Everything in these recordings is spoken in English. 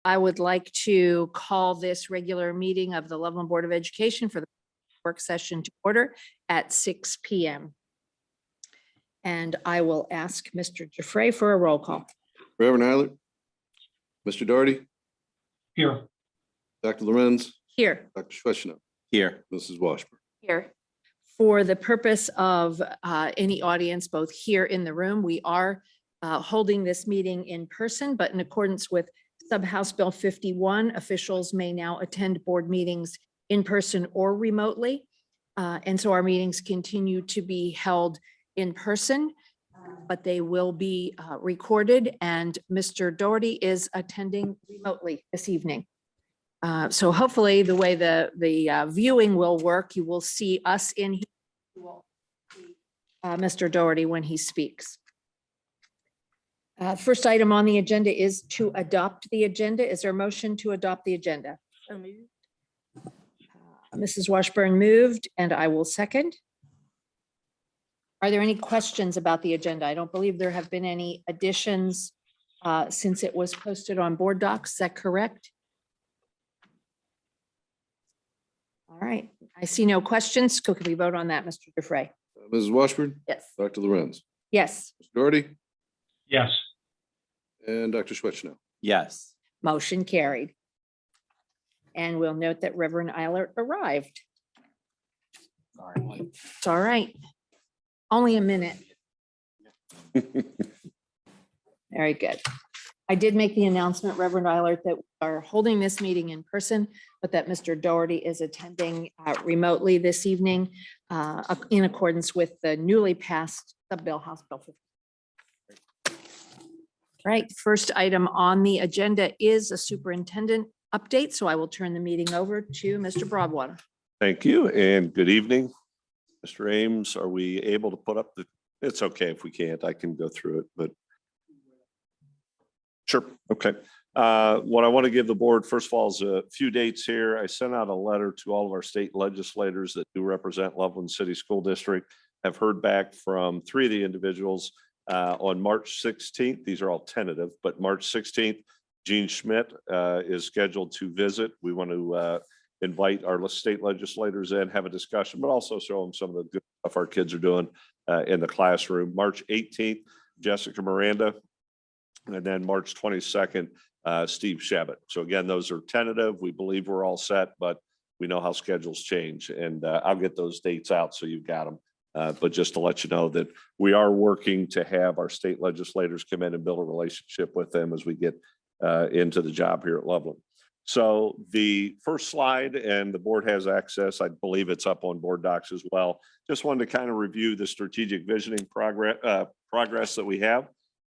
I would like to call this regular meeting of the Loveland Board of Education for the work session to order at 6 p.m. And I will ask Mr. Giuffre for a roll call. Reverend Eilert, Mr. Doherty, Here. Dr. Lorenz, Here. Dr. Schwechner, Here. Mrs. Washburn. Here. For the purpose of any audience, both here in the room, we are holding this meeting in person, but in accordance with Sub-House Bill 51, officials may now attend board meetings in person or remotely. And so our meetings continue to be held in person, but they will be recorded, and Mr. Doherty is attending remotely this evening. So hopefully the way the viewing will work, you will see us in here. You will see, Mr. Doherty when he speaks. First item on the agenda is to adopt the agenda. Is there a motion to adopt the agenda? Mrs. Washburn moved, and I will second. Are there any questions about the agenda? I don't believe there have been any additions since it was posted on board docs. Is that correct? All right, I see no questions. Can we vote on that, Mr. Giuffre? Mrs. Washburn, Yes. Dr. Lorenz, Yes, Mr. Doherty, Yes. and Dr. Schwechner. Yes. motion carried. And we'll note that Reverend Eilert arrived. It's all right. Only a minute. Very good. I did make the announcement, Reverend Eilert, that we are holding this meeting in person, but that Mr. Doherty is attending remotely this evening in accordance with the newly passed sub-bill House Bill 50. Right, first item on the agenda is a superintendent update, so I will turn the meeting over to Mr. Broadwater. Thank you and good evening. Mr. Ames, are we able to put up the, it's okay if we can't, I can go through it, but. Sure, okay. What I want to give the board, first of all, is a few dates here. I sent out a letter to all of our state legislators that do represent Loveland City School District. I've heard back from 3 of the individuals on March 16th. These are all tentative, but March 16th, Gene Schmidt is scheduled to visit. We want to invite our state legislators in, have a discussion, but also show them some of the good stuff our kids are doing in the classroom. March 18th, Jessica Miranda. And then March 22nd, Steve Shabbat. So again, those are tentative. We believe we're all set, but we know how schedules change. And I'll get those dates out so you've got them. But just to let you know that we are working to have our state legislators come in and build a relationship with them as we get into the job here at Loveland. So the first slide, and the board has access, I believe it's up on board docs as well. Just wanted to kind of review the strategic visioning progress that we have.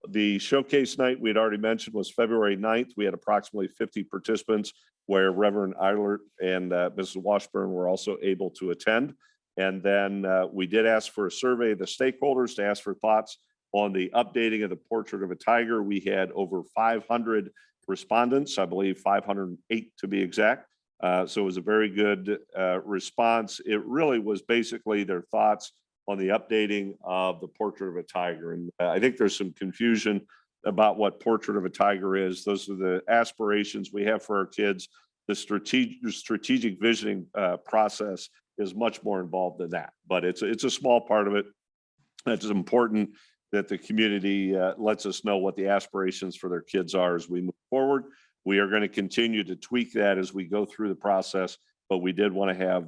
The showcase night we had already mentioned was February 9th. We had approximately 50 participants where Reverend Eilert and Mrs. Washburn were also able to attend. And then we did ask for a survey of the stakeholders to ask for thoughts on the updating of the portrait of a tiger. We had over 500 respondents, I believe 508 to be exact. So it was a very good response. It really was basically their thoughts on the updating of the portrait of a tiger. And I think there's some confusion about what portrait of a tiger is. Those are the aspirations we have for our kids. The strategic visioning process is much more involved than that, but it's a small part of it. It's important that the community lets us know what the aspirations for their kids are as we move forward. We are going to continue to tweak that as we go through the process, but we did want to have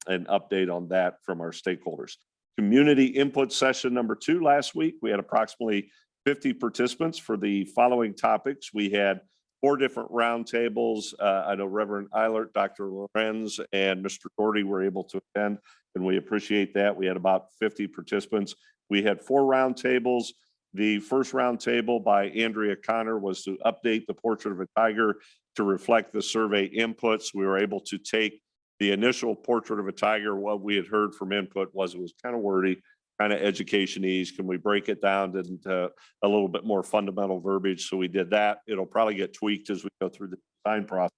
an update on that from our stakeholders. Community input session number 2 last week. We had approximately 50 participants for the following topics. We had 4 different roundtables. I know Reverend Eilert, Dr. Lorenz, and Mr. Doherty were able to attend, and we appreciate that. We had about 50 participants. We had 4 roundtables. The first roundtable by Andrea Connor was to update the portrait of a tiger to reflect the survey inputs. We were able to take the initial portrait of a tiger. What we had heard from input was it was kind of wordy, kind of education-y. Can we break it down into a little bit more fundamental verbiage? So we did that. It'll probably get tweaked as we go through the design process,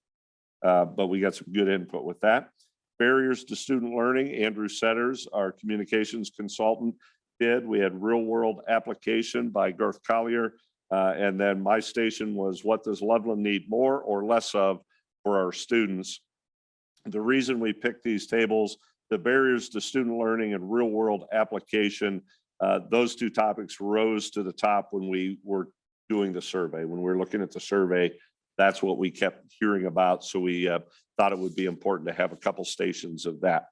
but we got some good input with that. Barriers to student learning, Andrew Setters, our communications consultant, did. We had real world application by Garth Collier And then my station was, what does Loveland need more or less of for our students? The reason we picked these tables, the barriers to student learning and real world application, those two topics rose to the top when we were doing the survey. When we were looking at the survey, that's what we kept hearing about. So we thought it would be important to have a couple stations of that.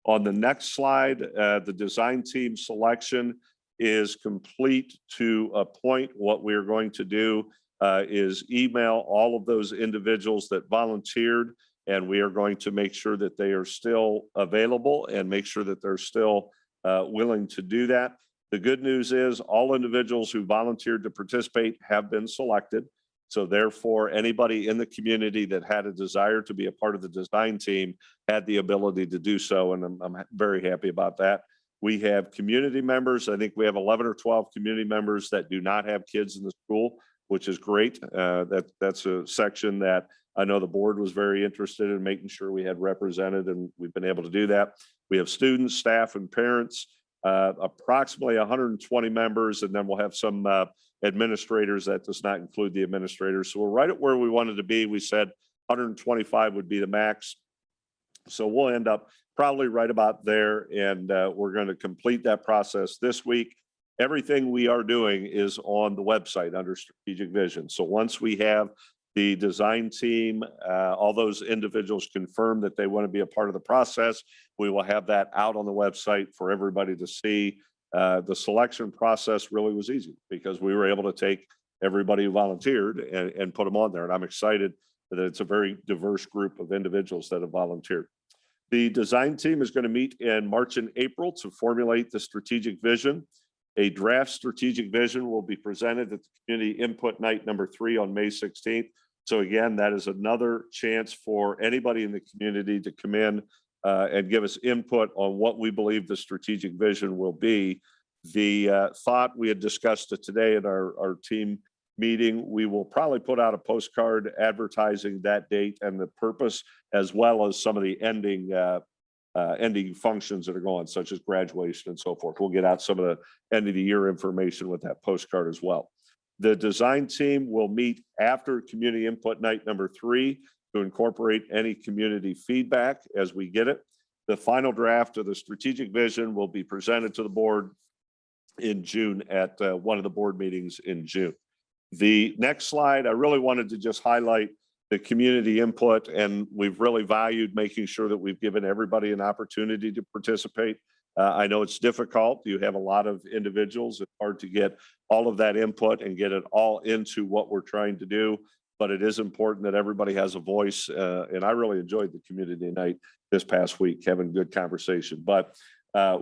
On the next slide, the design team selection is complete to a point. What we're going to do is email all of those individuals that volunteered, and we are going to make sure that they are still available and make sure that they're still willing to do that. The good news is all individuals who volunteered to participate have been selected. So therefore, anybody in the community that had a desire to be a part of the design team had the ability to do so. And I'm very happy about that. We have community members. I think we have 11 or 12 community members that do not have kids in the school, which is great. That's a section that I know the board was very interested in making sure we had represented, and we've been able to do that. We have students, staff, and parents, approximately 120 members, and then we'll have some administrators. That does not include the administrators. So we're right at where we wanted to be. We said 125 would be the max. So we'll end up probably right about there, and we're going to complete that process this week. Everything we are doing is on the website under strategic vision. So once we have the design team, all those individuals confirm that they want to be a part of the process, we will have that out on the website for everybody to see. The selection process really was easy because we were able to take everybody who volunteered and put them on there. And I'm excited that it's a very diverse group of individuals that have volunteered. The design team is going to meet in March and April to formulate the strategic vision. A draft strategic vision will be presented at the community input night number 3 on May 16th. So again, that is another chance for anybody in the community to come in and give us input on what we believe the strategic vision will be. The thought we had discussed it today at our team meeting, we will probably put out a postcard advertising that date and the purpose, as well as some of the ending functions that are going, such as graduation and so forth. We'll get out some of the end of the year information with that postcard as well. The design team will meet after community input night number 3 to incorporate any community feedback as we get it. The final draft of the strategic vision will be presented to the board in June at one of the board meetings in June. The next slide, I really wanted to just highlight the community input, and we've really valued making sure that we've given everybody an opportunity to participate. I know it's difficult. You have a lot of individuals. It's hard to get all of that input and get it all into what we're trying to do, but it is important that everybody has a voice. And I really enjoyed the community night this past week, having good conversation. But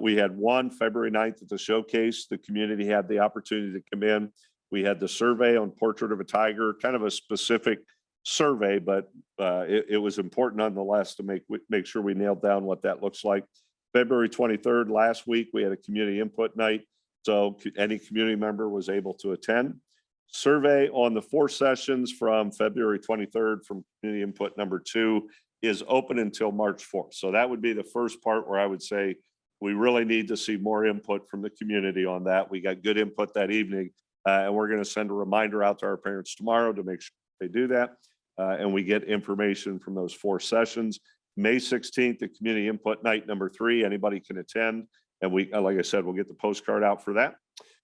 we had one February 9th at the showcase. The community had the opportunity to come in. We had the survey on Portrait of a Tiger, kind of a specific survey, but it was important nonetheless to make sure we nailed down what that looks like. February 23rd, last week, we had a community input night. So any community member was able to attend. Survey on the 4 sessions from February 23rd from community input number 2 is open until March 4th. So that would be the first part where I would say we really need to see more input from the community on that. We got good input that evening, and we're going to send a reminder out to our parents tomorrow to make sure they do that. And we get information from those 4 sessions. May 16th, the community input night number 3, anybody can attend. And we, like I said, we'll get the postcard out for that.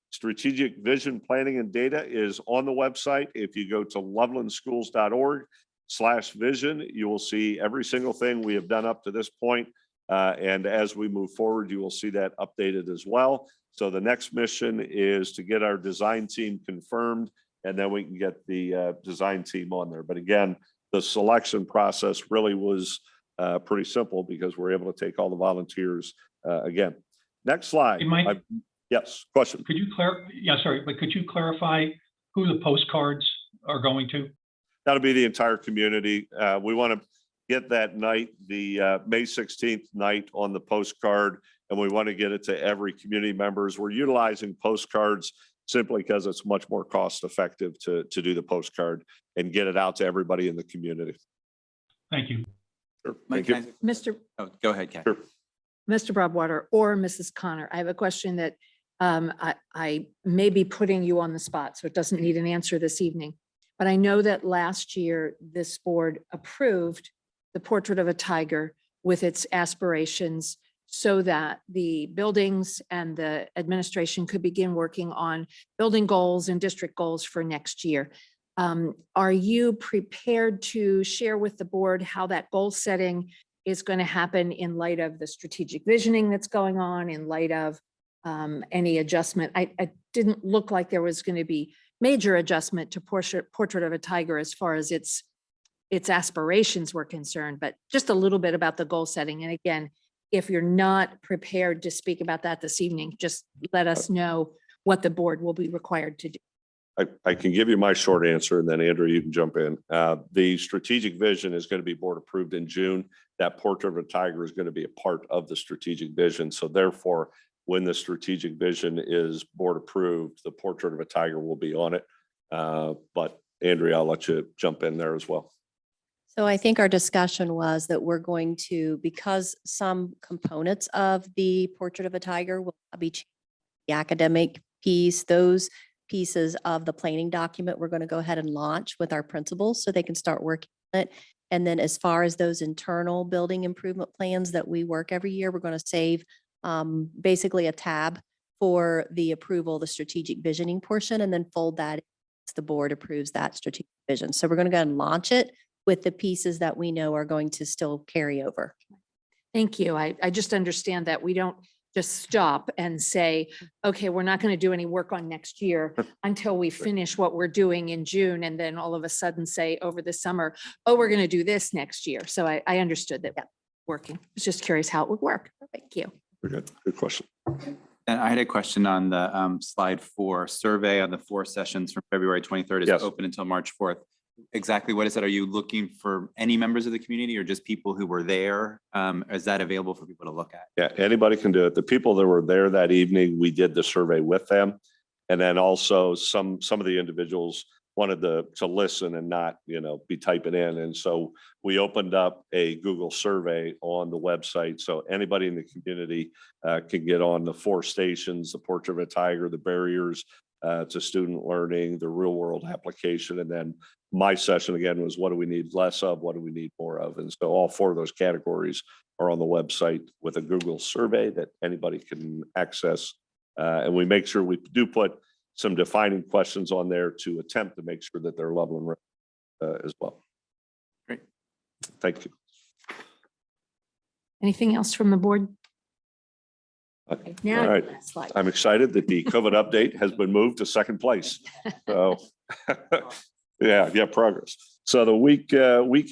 Strategic vision planning and data is on the website. If you go to lovelandschools.org/vision, you will see every single thing we have done up to this point. And as we move forward, you will see that updated as well. So the next mission is to get our design team confirmed, and then we can get the design team on there. But again, the selection process really was pretty simple because we're able to take all the volunteers again. Next slide. Hey, Mike? Yes, question. Could you could you clarify who the postcards are going to? That'll be the entire community. We want to get that night, the May 16th night on the postcard, and we want to get it to every community members. We're utilizing postcards simply because it's much more cost effective to do the postcard and get it out to everybody in the community. Thank you. Sure. Mike, Thank you. Mr. oh, go ahead, Ken. Sure. Mr. Broadwater or Mrs. Connor, I have a question that I may be putting you on the spot, so it doesn't need an answer this evening. But I know that last year, this board approved the portrait of a tiger with its aspirations so that the buildings and the administration could begin working on building goals and district goals for next year. Are you prepared to share with the board how that goal setting is going to happen in light of the strategic visioning that's going on, in light of any adjustment? I didn't look like there was going to be major adjustment to Portrait of a Tiger as far as its aspirations were concerned, but just a little bit about the goal setting. And again, if you're not prepared to speak about that this evening, just let us know what the board will be required to do. I can give you my short answer, and then Andrew, you can jump in. The strategic vision is going to be board approved in June. That Portrait of a Tiger is going to be a part of the strategic vision. So therefore, when the strategic vision is board approved, the Portrait of a Tiger will be on it. But Andrea, I'll let you jump in there as well. So I think our discussion was that we're going to, because some components of the Portrait of a Tiger will be the academic piece, those pieces of the planning document, we're going to go ahead and launch with our principals so they can start working on it. And then as far as those internal building improvement plans that we work every year, we're going to save basically a tab for the approval, the strategic visioning portion, and then fold that as the board approves that strategic vision. So we're going to go and launch it with the pieces that we know are going to still carry over. Thank you. I just understand that we don't just stop and say, okay, we're not going to do any work on next year until we finish what we're doing in June. And then all of a sudden say over the summer, oh, we're going to do this next year. So I understood that working. I was just curious how it would work. Thank you. Good question. And I had a question on the slide 4 survey on the 4 sessions from February 23rd is Yes. open until March 4th. Exactly what is that? Are you looking for any members of the community or just people who were there? Is that available for people to look at? Yeah, anybody can do it. The people that were there that evening, we did the survey with them. And then also some of the individuals wanted to listen and not, be typing in. And so we opened up a Google survey on the website. So anybody in the community can get on the 4 stations, the Portrait of a Tiger, the barriers to student learning, the real world application. And then my session again was what do we need less of? What do we need more of? And so all 4 of those categories are on the website with a Google survey that anybody can access. And we make sure we do put some defining questions on there to attempt to make sure that they're level and as well. Great. Thank you. Anything else from the board? All Now, right. last slide. I'm excited that the COVID update has been moved to second place. So yeah, progress. So the week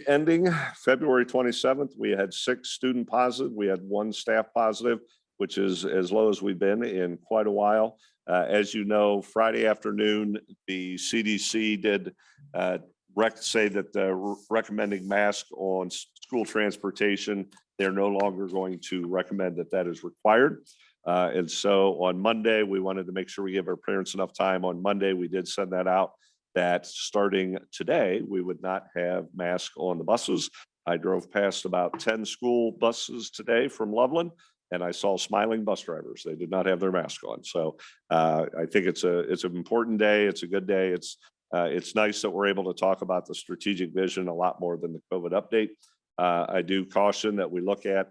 ending February 27th, we had 6 student positive. We had 1 staff positive, which is as low as we've been in quite a while. As you know, Friday afternoon, the CDC did say that recommending masks on school transportation, they're no longer going to recommend that is required. And so on Monday, we wanted to make sure we give our parents enough time. On Monday, we did send that out that starting today, we would not have masks on the buses. I drove past about 10 school buses today from Loveland, and I saw smiling bus drivers. They did not have their mask on. So I think it's an important day. It's a good day. It's nice that we're able to talk about the strategic vision a lot more than the COVID update. I do caution that we look at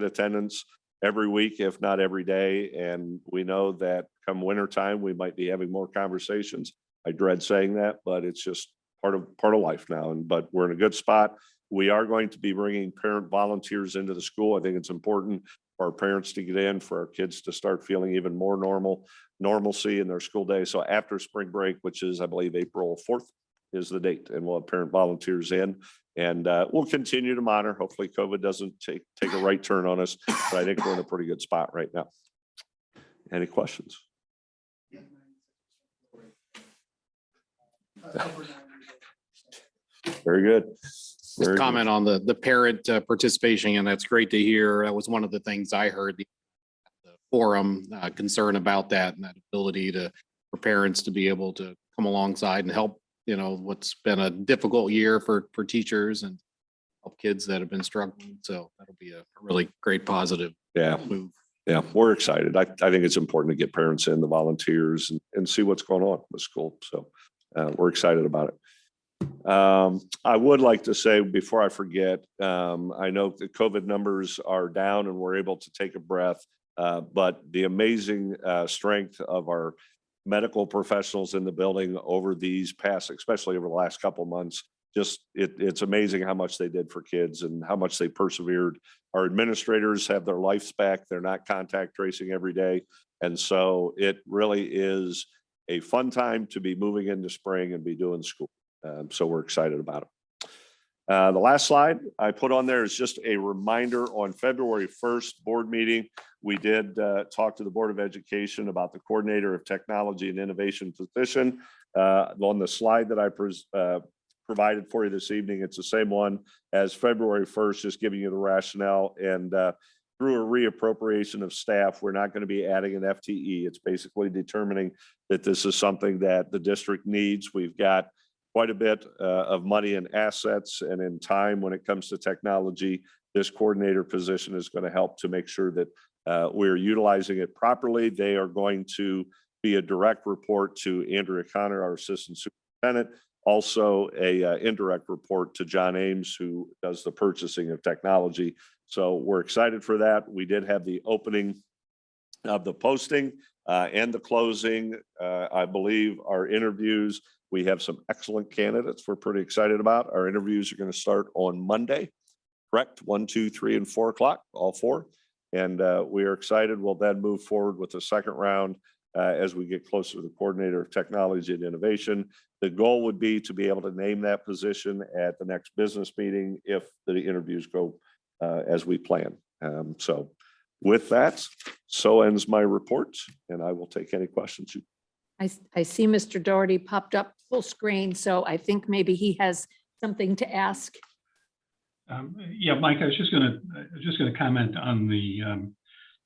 attendance every week, if not every day. And we know that come winter time, we might be having more conversations. I dread saying that, but it's just part of life now. But we're in a good spot. We are going to be bringing parent volunteers into the school. I think it's important for our parents to get in, for our kids to start feeling even more normalcy in their school day. So after spring break, which is, I believe, April 4th is the date, and we'll have parent volunteers in, and we'll continue to monitor. Hopefully COVID doesn't take a right turn on us, but I think we're in a pretty good spot right now. Any questions? Very good. Just comment on the parent participation, and that's great to hear. That was one of the things I heard the forum concern about that, and that ability for parents to be able to come alongside and help, what's been a difficult year for teachers and help kids that have been struggling. So that'll be a really great positive move. Yeah, we're excited. I think it's important to get parents in, the volunteers, and see what's going on with school. So we're excited about it. I would like to say before I forget, I know the COVID numbers are down and we're able to take a breath, but the amazing strength of our medical professionals in the building over these past, especially over the last couple of months, just it's amazing how much they did for kids and how much they persevered. Our administrators have their lives back. They're not contact tracing every day. And so it really is a fun time to be moving into spring and be doing school. So we're excited about it. The last slide I put on there is just a reminder. On February 1st board meeting, we did talk to the Board of Education about the Coordinator of Technology and Innovation position. On the slide that I provided for you this evening, it's the same one as February 1st, just giving you the rationale. And through a reappropriation of staff, we're not going to be adding an FTE. It's basically determining that this is something that the district needs. We've got quite a bit of money and assets and in time when it comes to technology. This coordinator position is going to help to make sure that we're utilizing it properly. They are going to be a direct report to Andrea Connor, our assistant superintendent, also a indirect report to John Ames, who does the purchasing of technology. So we're excited for that. We did have the opening of the posting and the closing. I believe our interviews, we have some excellent candidates we're pretty excited about. Our interviews are going to start on Monday, correct? 1, 2, 3, and 4 o'clock, all 4. And we are excited. We'll then move forward with the second round as we get closer to the Coordinator of Technology and Innovation. The goal would be to be able to name that position at the next business meeting if the interviews go as we plan. So with that, so ends my report, and I will take any questions. I see Mr. Doherty popped up full screen, so I think maybe he has something to ask. Yeah, Mike, I was just going to comment on the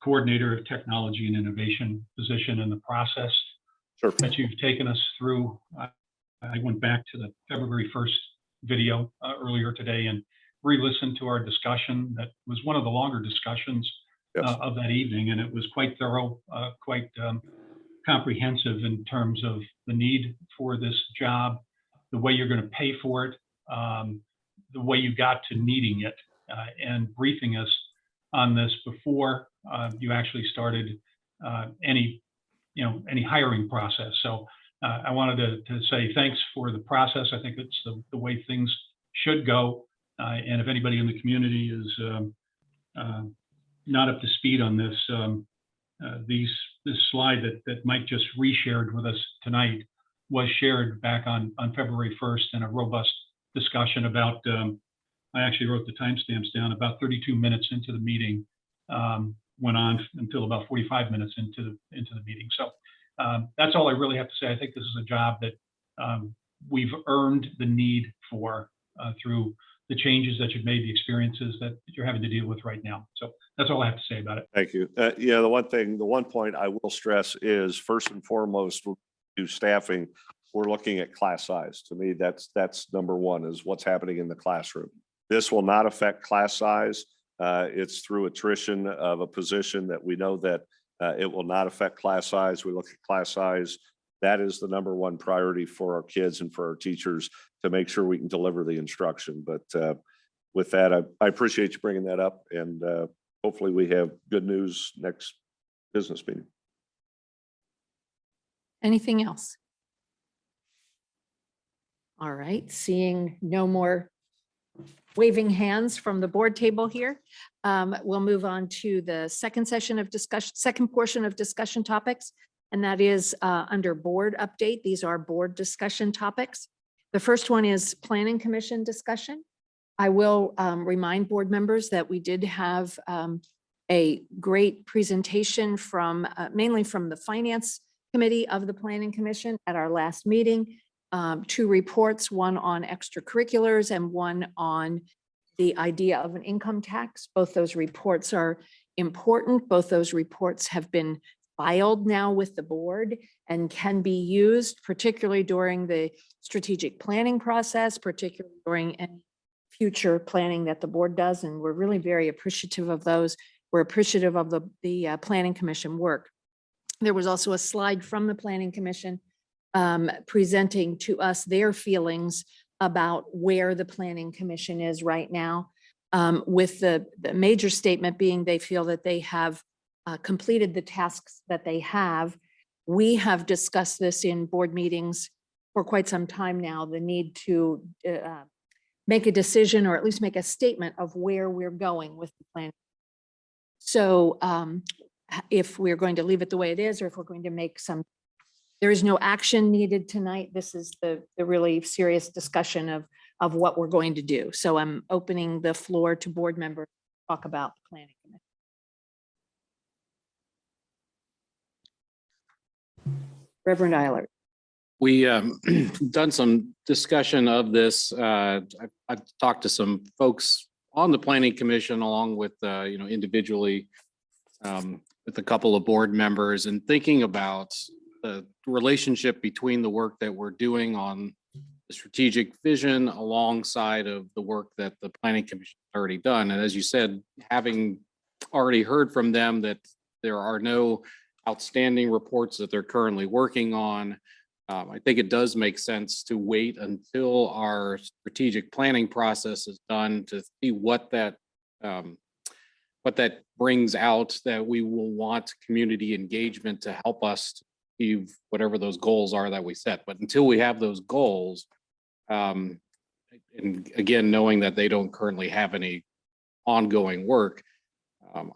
Coordinator of Technology and Innovation position and the process that you've taken us through. I went back to the February 1st video earlier today and re-listened to our discussion. That was one of the longer discussions of that evening, and it was quite thorough, quite comprehensive in terms of the need for this job, the way you're going to pay for it, the way you got to needing it, and briefing us on this before you actually started any hiring process. So I wanted to say thanks for the process. I think it's the way things should go. And if anybody in the community is not up to speed on this, this slide that Mike just reshared with us tonight was shared back on February 1st in a robust discussion about, I actually wrote the timestamps down, about 32 minutes into the meeting, went on until about 45 minutes into the meeting. So that's all I really have to say. I think this is a job that we've earned the need for through the changes that you've made, the experiences that you're having to deal with right now. So that's all I have to say about it. Thank you. Yeah, the one point I will stress is first and foremost, to staffing, we're looking at class size. To me, that's number one, is what's happening in the classroom. This will not affect class size. It's through attrition of a position that we know that it will not affect class size. We look at class size. That is the number one priority for our kids and for our teachers to make sure we can deliver the instruction. But with that, I appreciate you bringing that up, and hopefully we have good news next business meeting. Anything else? All right, seeing no more waving hands from the board table here, we'll move on to the second portion of discussion topics, and that is under board update. These are board discussion topics. The first one is Planning Commission discussion. I will remind board members that we did have a great presentation from mainly from the Finance Committee of the Planning Commission at our last meeting. 2 reports, one on extracurriculars and one on the idea of an income tax. Both those reports are important. Both those reports have been filed now with the board and can be used, particularly during the strategic planning process, particularly during any future planning that the board does. And we're really very appreciative of those. we're appreciative of the Planning Commission work. There was also a slide from the Planning Commission presenting to us their feelings about where the Planning Commission is right now, with the major statement being they feel that they have completed the tasks that they have. We have discussed this in board meetings for quite some time now, the need to make a decision or at least make a statement of where we're going with the plan. So if we're going to leave it the way it is, or if we're going to make some, there is no action needed tonight. This is the really serious discussion of what we're going to do. So I'm opening the floor to board members to talk about the planning commission. Reverend Eilert. We done some discussion of this. I've talked to some folks on the planning commission along with, individually with a couple of board members, and thinking about the relationship between the work that we're doing on the strategic vision alongside of the work that the planning commission has already done. And as you said, having already heard from them that there are no outstanding reports that they're currently working on, I think it does make sense to wait until our strategic planning process is done to see what that brings out, that we will want community engagement to help us to achieve whatever those goals are that we set. But until we have those goals, and again, knowing that they don't currently have any ongoing work,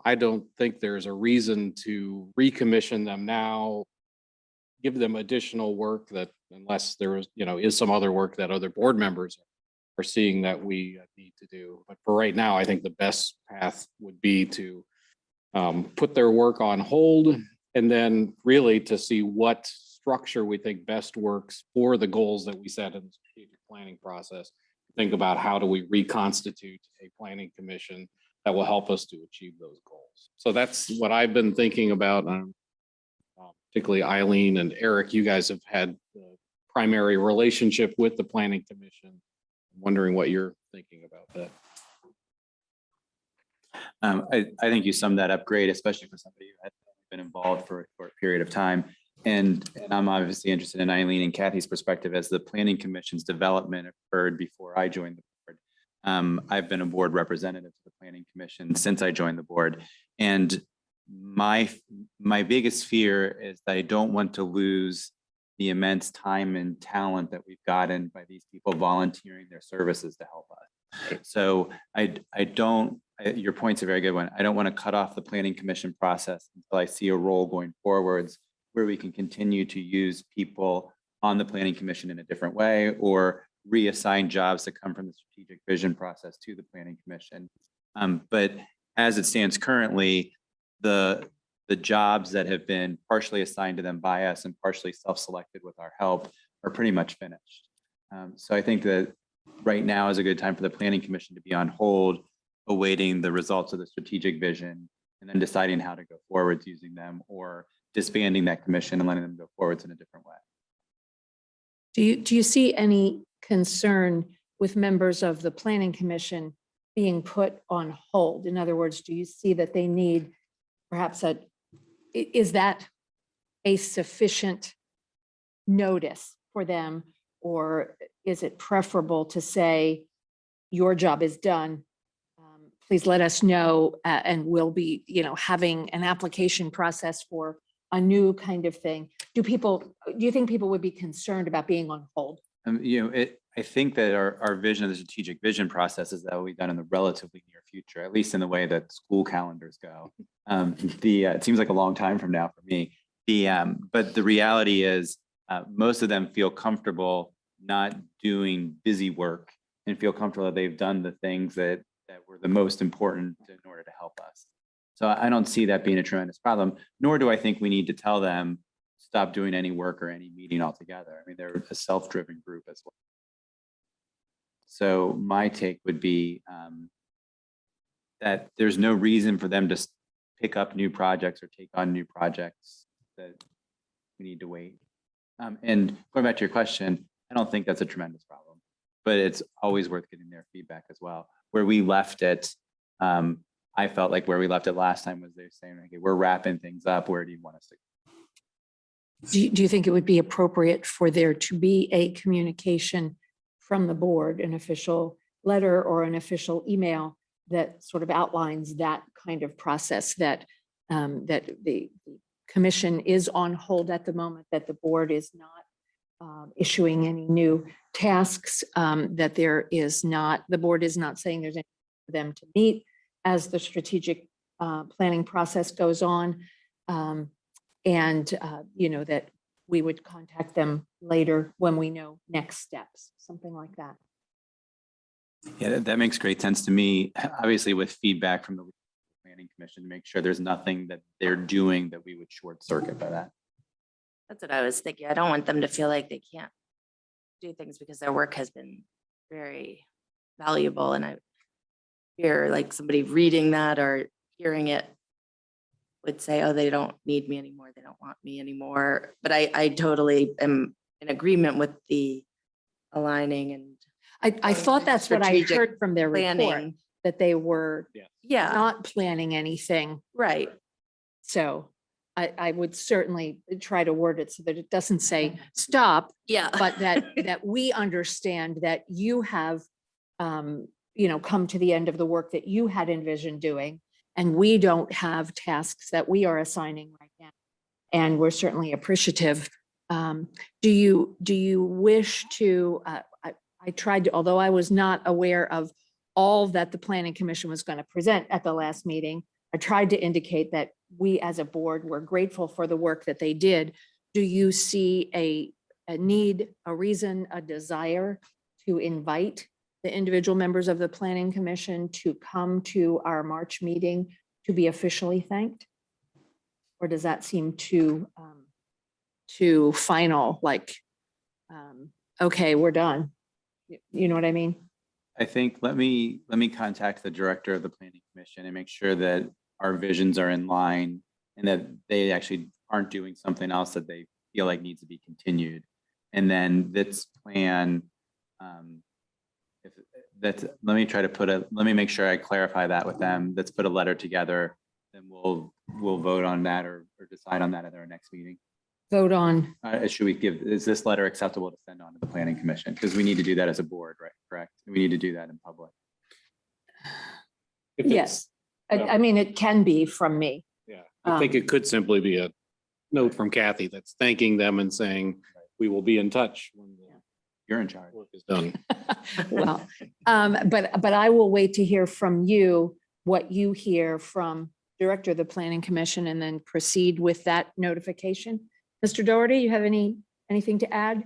I don't think there's a reason to recommission them now, give them additional work, that unless there is some other work that other board members are seeing that we need to do. But for right now, I think the best path would be to put their work on hold, and then really to see what structure we think best works for the goals that we set in the strategic planning process. Think about how do we reconstitute a planning commission that will help us to achieve those goals. So that's what I've been thinking about. Particularly Eileen and Eric, you guys have had the primary relationship with the planning commission. I'm wondering what you're thinking about that. I think you summed that up great, especially for somebody who had been involved for a short period of time. And I'm obviously interested in Eileen and Kathy's perspective as the planning commission's development occurred before I joined the board. I've been a board representative to the planning commission since I joined the board. And my biggest fear is that I don't want to lose the immense time and talent that we've gotten by these people volunteering their services to help us. So your point's a very good one. I don't want to cut off the planning commission process until I see a role going forwards where we can continue to use people on the planning commission in a different way, or reassign jobs that come from the strategic vision process to the planning commission. But as it stands currently, the jobs that have been partially assigned to them by us and partially self-selected with our help are pretty much finished. So I think that right now is a good time for the planning commission to be on hold, awaiting the results of the strategic vision, and then deciding how to go forwards using them, or disbanding that commission and letting them go forwards in a different way. Do you see any concern with members of the planning commission being put on hold? In other words, do you see that they need perhaps is that a sufficient notice for them, or is it preferable to say your job is done? Please let us know, and we'll be, having an application process for a new kind of thing. Do you think people would be concerned about being on hold? I think that our vision of the strategic vision process is that will be done in the relatively near future, at least in the way that school calendars go. It seems like a long time from now for me. But the reality is most of them feel comfortable not doing busy work and feel comfortable that they've done the things that were the most important in order to help us. So I don't see that being a tremendous problem, nor do I think we need to tell them stop doing any work or any meeting altogether. I mean, they're a self-driven group as well. So my take would be that there's no reason for them to pick up new projects or take on new projects, that we need to wait. And going back to your question, I don't think that's a tremendous problem, but it's always worth getting their feedback as well. Where we left it, I felt like where we left it last time was they're saying, okay, we're wrapping things up. Where do you want us to go? Do you think it would be appropriate for there to be a communication from the board, an official letter or an official email that sort of outlines that kind of process, that that the commission is on hold at the moment, that the board is not issuing any new tasks, that the board is not saying there's any for them to meet as the strategic planning process goes on. That we would contact them later when we know next steps, something like that. Yeah, that makes great sense to me. Obviously, with feedback from the planning commission to make sure there's nothing that they're doing that we would short circuit by that. That's what I was thinking. I don't want them to feel like they can't do things because their work has been very valuable. And I fear like somebody reading that or hearing it would say, oh, they don't need me anymore. They don't want me anymore. But I totally am in agreement with the aligning and I thought that's what I strategic heard from their report, planning. that they were Yeah, not planning anything. right. So I would certainly try to word it so that it doesn't say stop, Yeah. but that we understand that you have, come to the end of the work that you had envisioned doing, and we don't have tasks that we are assigning right now. And we're certainly appreciative. Do you wish to, I tried to, although I was not aware of all that the Planning Commission was going to present at the last meeting, I tried to indicate that we as a board were grateful for the work that they did. Do you see a need, a reason, a desire to invite the individual members of the Planning Commission to come to our March meeting to be officially thanked? Or does that seem too final, like, okay, we're done? You know what I mean? I think let me contact the director of the planning commission and make sure that our visions are in line and that they actually aren't doing something else that they feel like needs to be continued. And then this plan, let me make sure I clarify that with them. Let's put a letter together, then we'll vote on that or decide on that at our next meeting. Vote on. Is this letter acceptable to send on to the planning commission? Because we need to do that as a board, right? Correct. We need to do that in public. Yes. I mean, it can be from me. Yeah, I think it could simply be a note from Kathy that's thanking them and saying, we will be in touch when the You're in charge. work is done. Well, but I will wait to hear from you what you hear from Director of the Planning Commission and then proceed with that notification. Mr. Doherty, you have anything to add?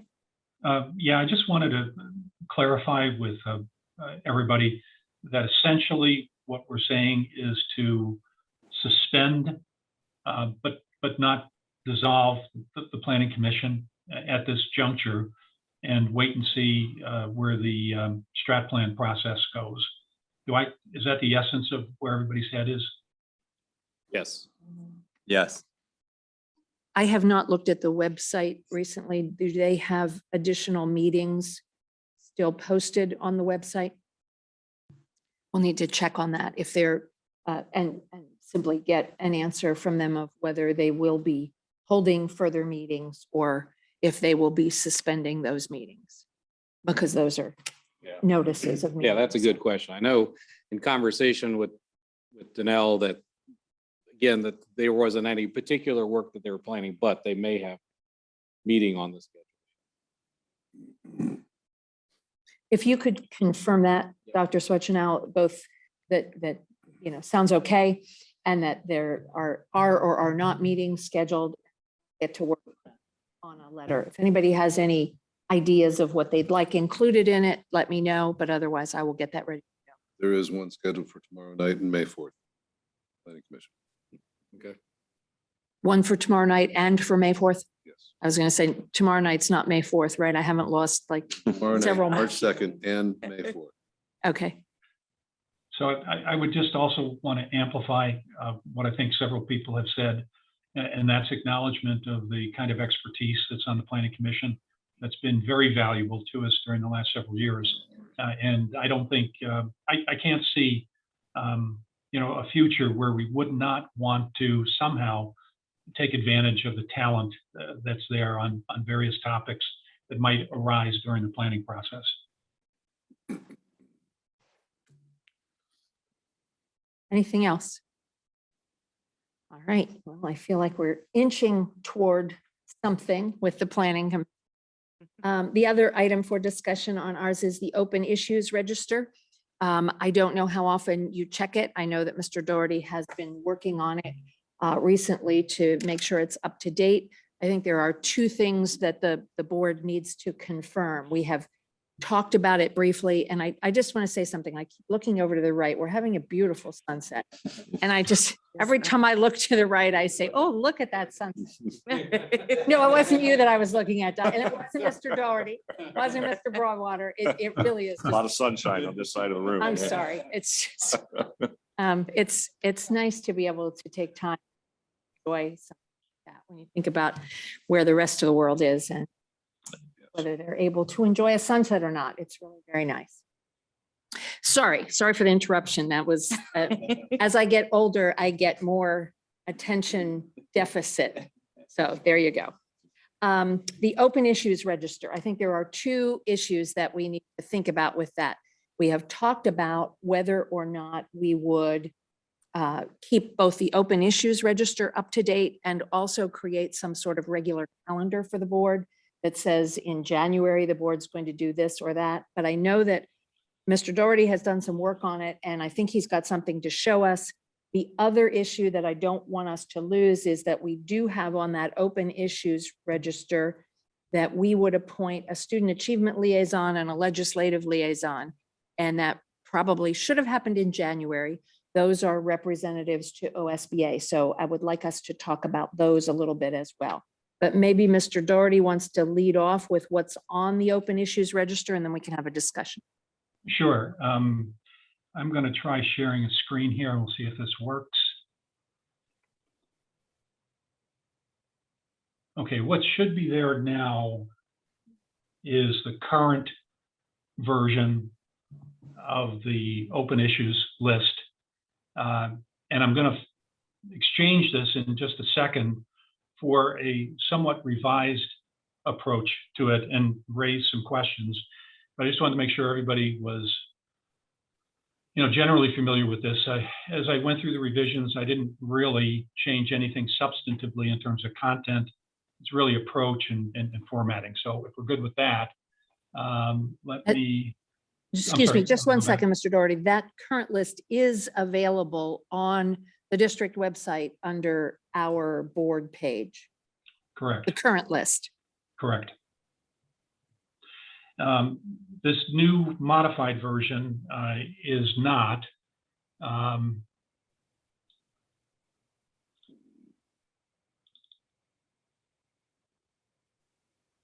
Yeah, I just wanted to clarify with everybody that essentially what we're saying is to suspend, but not dissolve the Planning Commission at this juncture and wait and see where the strat plan process goes. Is that the essence of where everybody's head is? Yes. Yes. I have not looked at the website recently. Do they have additional meetings still posted on the website? We'll need to check on that if they're, and simply get an answer from them of whether they will be holding further meetings or if they will be suspending those meetings, because those are notices of. Yeah, that's a meetings. good question. I know in conversation with Danelle that, again, that there wasn't any particular work that they were planning, but they may have meeting on the schedule. If you could confirm that, Dr. Swetchenow, both that sounds okay, and that there are or are not meetings scheduled, get to work on a letter. If anybody has any ideas of what they'd like included in it, let me know, but otherwise I will get that ready. There is one scheduled for tomorrow night and May 4th. Planning Commission. Okay. One for tomorrow night and for May 4th. Yes. I was going to say tomorrow night's not May 4th, right? I haven't lost like Tomorrow night, several March months. 2nd and May 4th. Okay. So I would just also want to amplify what I think several people have said, and that's acknowledgement of the kind of expertise that's on the Planning Commission that's been very valuable to us during the last several years. And I don't think, I can't see a future where we would not want to somehow take advantage of the talent that's there on various topics that might arise during the planning process. Anything else? All right, well, I feel like we're inching toward something with the planning. The other item for discussion on ours is the open issues register. I don't know how often you check it. I know that Mr. Doherty has been working on it recently to make sure it's up to date. I think there are two things that the board needs to confirm. We have talked about it briefly, and I just want to say something. I keep looking over to the right. We're having a beautiful sunset. And I just, every time I look to the right, I say, oh, look at that sunset. No, it wasn't you that I was looking at. And it wasn't Mr. Doherty. It wasn't Mr. Broadwater. It really is. A lot of sunshine on this side of the room. I'm sorry. It's just, it's nice to be able to take time to enjoy something like that when you think about where the rest of the world is and whether they're able to enjoy a sunset or not. It's really very nice. Sorry for the interruption. That was, as I get older, I get more attention deficit. So there you go. The open issues register. I think there are two issues that we need to think about with that. We have talked about whether or not we would keep both the open issues register up to date and also create some sort of regular calendar for the board that says in January, the board's going to do this or that. But I know that Mr. Doherty has done some work on it, and I think he's got something to show us. The other issue that I don't want us to lose is that we do have on that open issues register that we would appoint a student achievement liaison and a legislative liaison. And that probably should have happened in January. Those are representatives to OSBA. So I would like us to talk about those a little bit as well. But maybe Mr. Doherty wants to lead off with what's on the open issues register, and then we can have a discussion. Sure. I'm going to try sharing a screen here. We'll see if this works. Okay, what should be there now is the current version of the open issues list. And I'm going to exchange this in just a second for a somewhat revised approach to it and raise some questions. But I just wanted to make sure everybody was, generally familiar with this. As I went through the revisions, I didn't really change anything substantively in terms of content. It's really approach and formatting. So if we're good with that, let me. Excuse me, just one second, Mr. Doherty. That current list is available on the district website under our board page. Correct. The current list. Correct. This new modified version is not.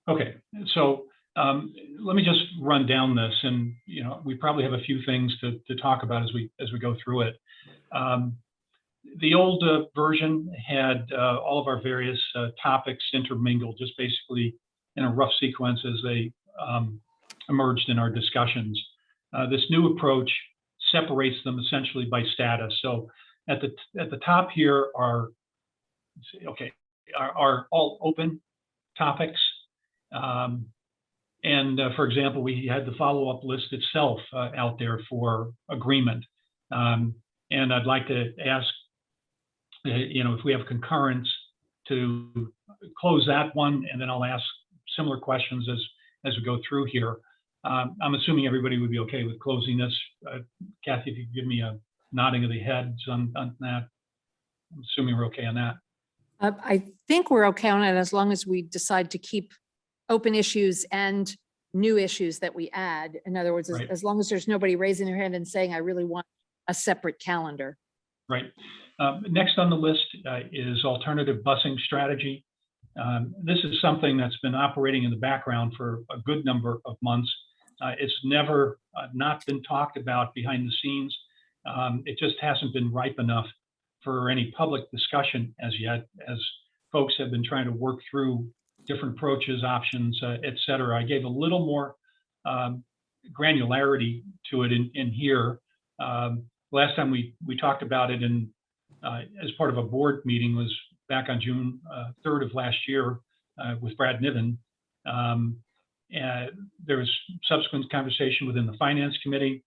Okay, so let me just run down this, and we probably have a few things to talk about as we go through it. The old version had all of our various topics intermingled, just basically in a rough sequence as they emerged in our discussions. This new approach separates them essentially by status. So at the top here are all open topics. For example, we had the follow-up list itself out there for agreement. And I'd like to ask, if we have concurrence to close that one, and then I'll ask similar questions as we go through here. I'm assuming everybody would be okay with closing this. Kathy, if you could give me a nodding of the heads on that. I'm assuming we're okay on that. I think we're okay on it as long as we decide to keep open issues and new issues that we add. In other words, Right. as long as there's nobody raising their hand and saying, I really want a separate calendar. Right. Next on the list is alternative busing strategy. This is something that's been operating in the background for a good number of months. It's never not been talked about behind the scenes. It just hasn't been ripe enough for any public discussion as yet, as folks have been trying to work through different approaches, options, et cetera. I gave a little more granularity to it in here. last time we talked about it in as part of a board meeting was back on June 3rd of last year with Brad Niven. There was subsequent conversation within the Finance Committee.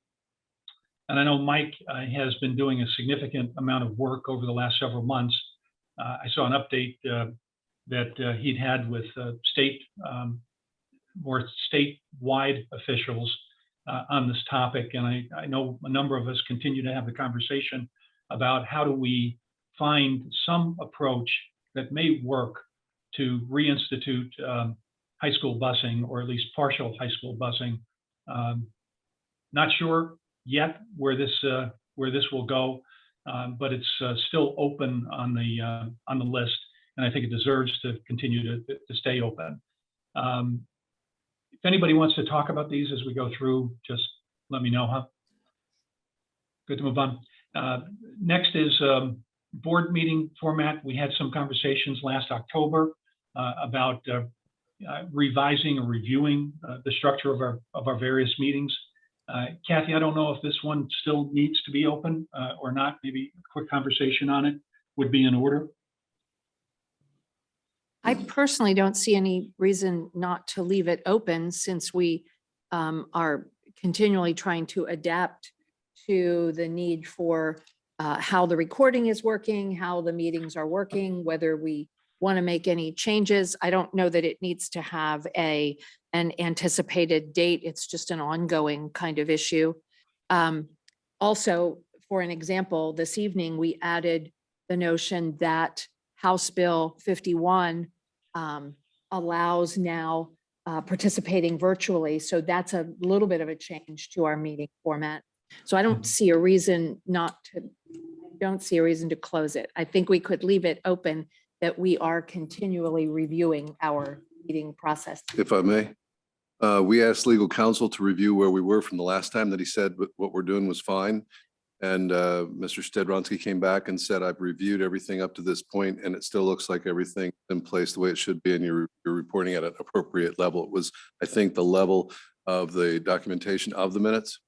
And I know Mike has been doing a significant amount of work over the last several months. I saw an update that he'd had with more statewide officials on this topic. And I know a number of us continue to have the conversation about how do we find some approach that may work to reinstitute high school busing, or at least partial high school busing. Not sure yet where this will go, but it's still open on the list, and I think it deserves to continue to stay open. If anybody wants to talk about these as we go through, just let me know, huh? Good to move on. Next is board meeting format. We had some conversations last October about revising or reviewing the structure of our various meetings. Kathy, I don't know if this one still needs to be open or not. Maybe a quick conversation on it would be in order. I personally don't see any reason not to leave it open, since we are continually trying to adapt to the need for how the recording is working, how the meetings are working, whether we want to make any changes. I don't know that it needs to have an anticipated date. It's just an ongoing kind of issue. Also, for an example, this evening, we added the notion that House Bill 51 allows now participating virtually. So that's a little bit of a change to our meeting format. So I don't see a reason to close it. I think we could leave it open, that we are continually reviewing our meeting process. If I may, we asked legal counsel to review where we were from the last time that he said what we're doing was fine. And Mr. Stedronsky came back and said, I've reviewed everything up to this point, and it still looks like everything's in place the way it should be, and you're reporting at an appropriate level. It was, I think, the level of the documentation of the minutes.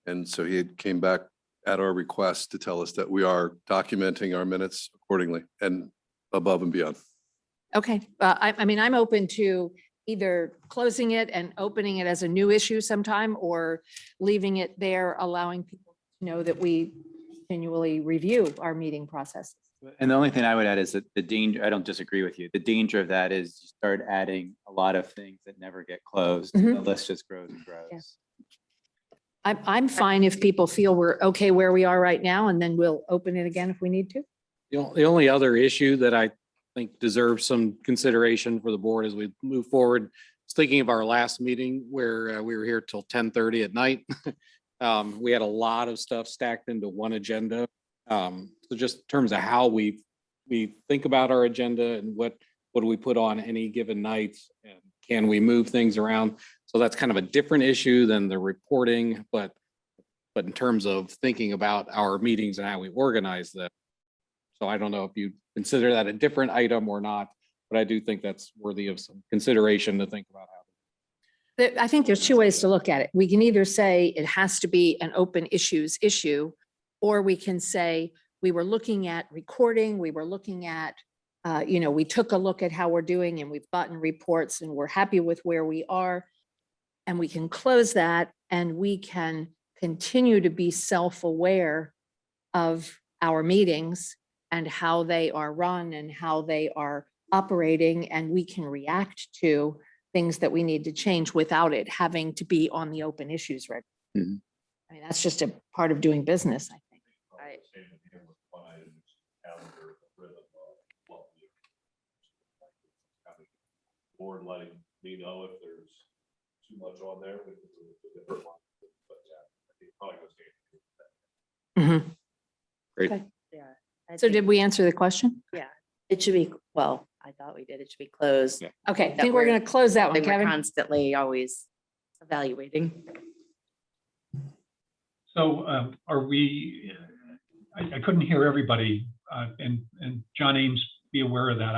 And so he came back at our request to tell us that we are documenting our minutes accordingly and above and beyond. Okay, I mean, I'm open to either closing it and opening it as a new issue sometime, or leaving it there, allowing people to know that we continually review our meeting process. And the only thing I would add is that the danger, I don't disagree with you. The danger of that is you start adding a lot of things that never get closed. Mhm. The list just grows and grows. Yeah. I'm fine if people feel we're okay where we are right now, and then we'll open it again if we need to. The only other issue that I think deserves some consideration for the board as we move forward is thinking of our last meeting where we were here till 10:30 at night. We had a lot of stuff stacked into one agenda. So just in terms of how we think about our agenda and what do we put on any given night, and can we move things around? So that's kind of a different issue than the reporting, but in terms of thinking about our meetings and how we organize them. So I don't know if you consider that a different item or not, but I do think that's worthy of some consideration to think about how. I think there's two ways to look at it. We can either say it has to be an open issues issue, or we can say we were looking at recording, we were looking at, we took a look at how we're doing, and we've gotten reports, and we're happy with where we are. And we can close that, and we can continue to be self-aware of our meetings and how they are run and how they are operating, and we can react to things that we need to change without it having to be on the open issues record. Mhm. I mean, that's just a part of doing business, I think. Right. Board letting me know if there's too much on there. We can do a different one. But yeah, I think probably goes Mhm. Great. Okay. Yeah. So did we answer the question? It should be, well, I thought we did. It should be closed. Yeah. Okay, I That think we're we're- going to close that one, We're Kevin. constantly always evaluating. So are we, I couldn't hear everybody, and John Ames, be aware of that.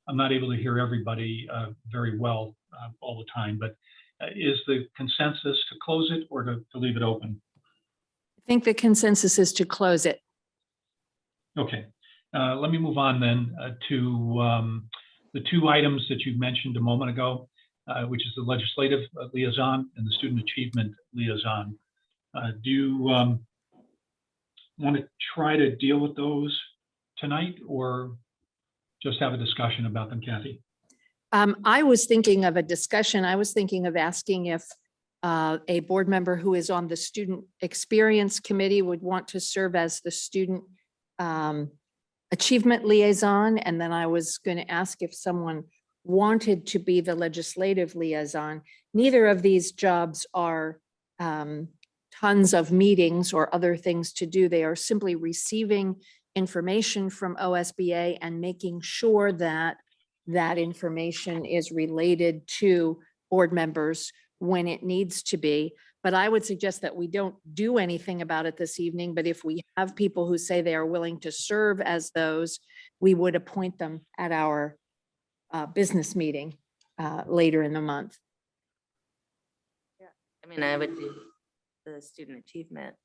I'm not able to hear everybody very well all the time, but is the consensus to close it or to leave it open? I think the consensus is to close it. Okay, let me move on then to the two items that you mentioned a moment ago, which is the legislative liaison and the student achievement liaison. Do you want to try to deal with those tonight or just have a discussion about them, Kathy? I was thinking of a discussion. I was thinking of asking if a board member who is on the Student Experience Committee would want to serve as the Student Achievement Liaison. And then I was going to ask if someone wanted to be the Legislative Liaison. Neither of these jobs are tons of meetings or other things to do. They are simply receiving information from OSBA and making sure that that information is related to board members when it needs to be. But I would suggest that we don't do anything about it this evening, but if we have people who say they are willing to serve as those, we would appoint them at our business meeting later in the month. I mean, I would do the student achievement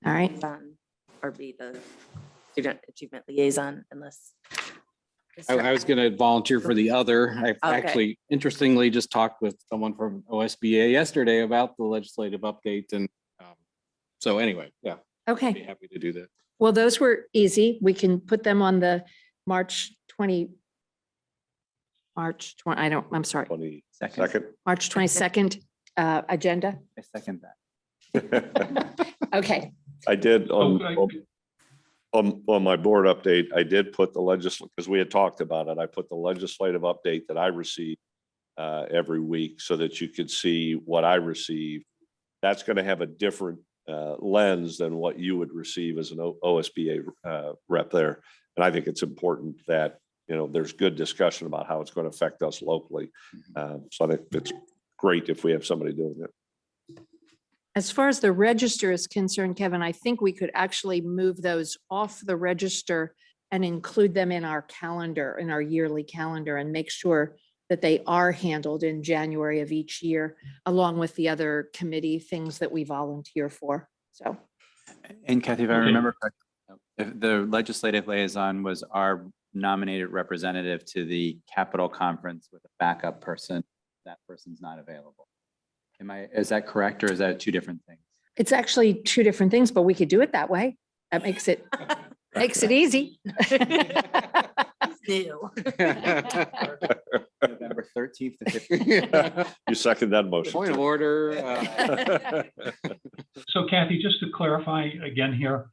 All right. liaison or be the student achievement liaison unless. I was going to volunteer for the other. I Okay. actually interestingly just talked with someone from OSBA yesterday about the legislative update. And so anyway, yeah, I'd be Okay. happy to do that. Well, those were easy. We can put them on the March 20, I'm sorry, 22nd. March 22nd agenda. I second that. Okay. I did Oh, on my board update, I did put the legislative, because we had talked about it, I put the legislative update that I receive every week so that you could see what I receive. That's going to have a different lens than what you would receive as an OSBA rep there. And I think it's important that, you know, there's good discussion about how it's going to affect us locally. So I think it's great if we have somebody doing it. As far as the register is concerned, Kevin, I think we could actually move those off the register and include them in our calendar, in our yearly calendar, and make sure that they are handled in January of each year, along with the other committee things that we volunteer for. So, And Kathy, if I Okay. remember correctly, if the legislative liaison was our nominated representative to the Capitol Conference with a backup person, that person's not available. Is that correct, or is that two different things? it's actually two different things, but we could do it that way. That makes it easy. New. November 13th to 15th. You second that motion? Point of order. So Kathy, just to clarify again here,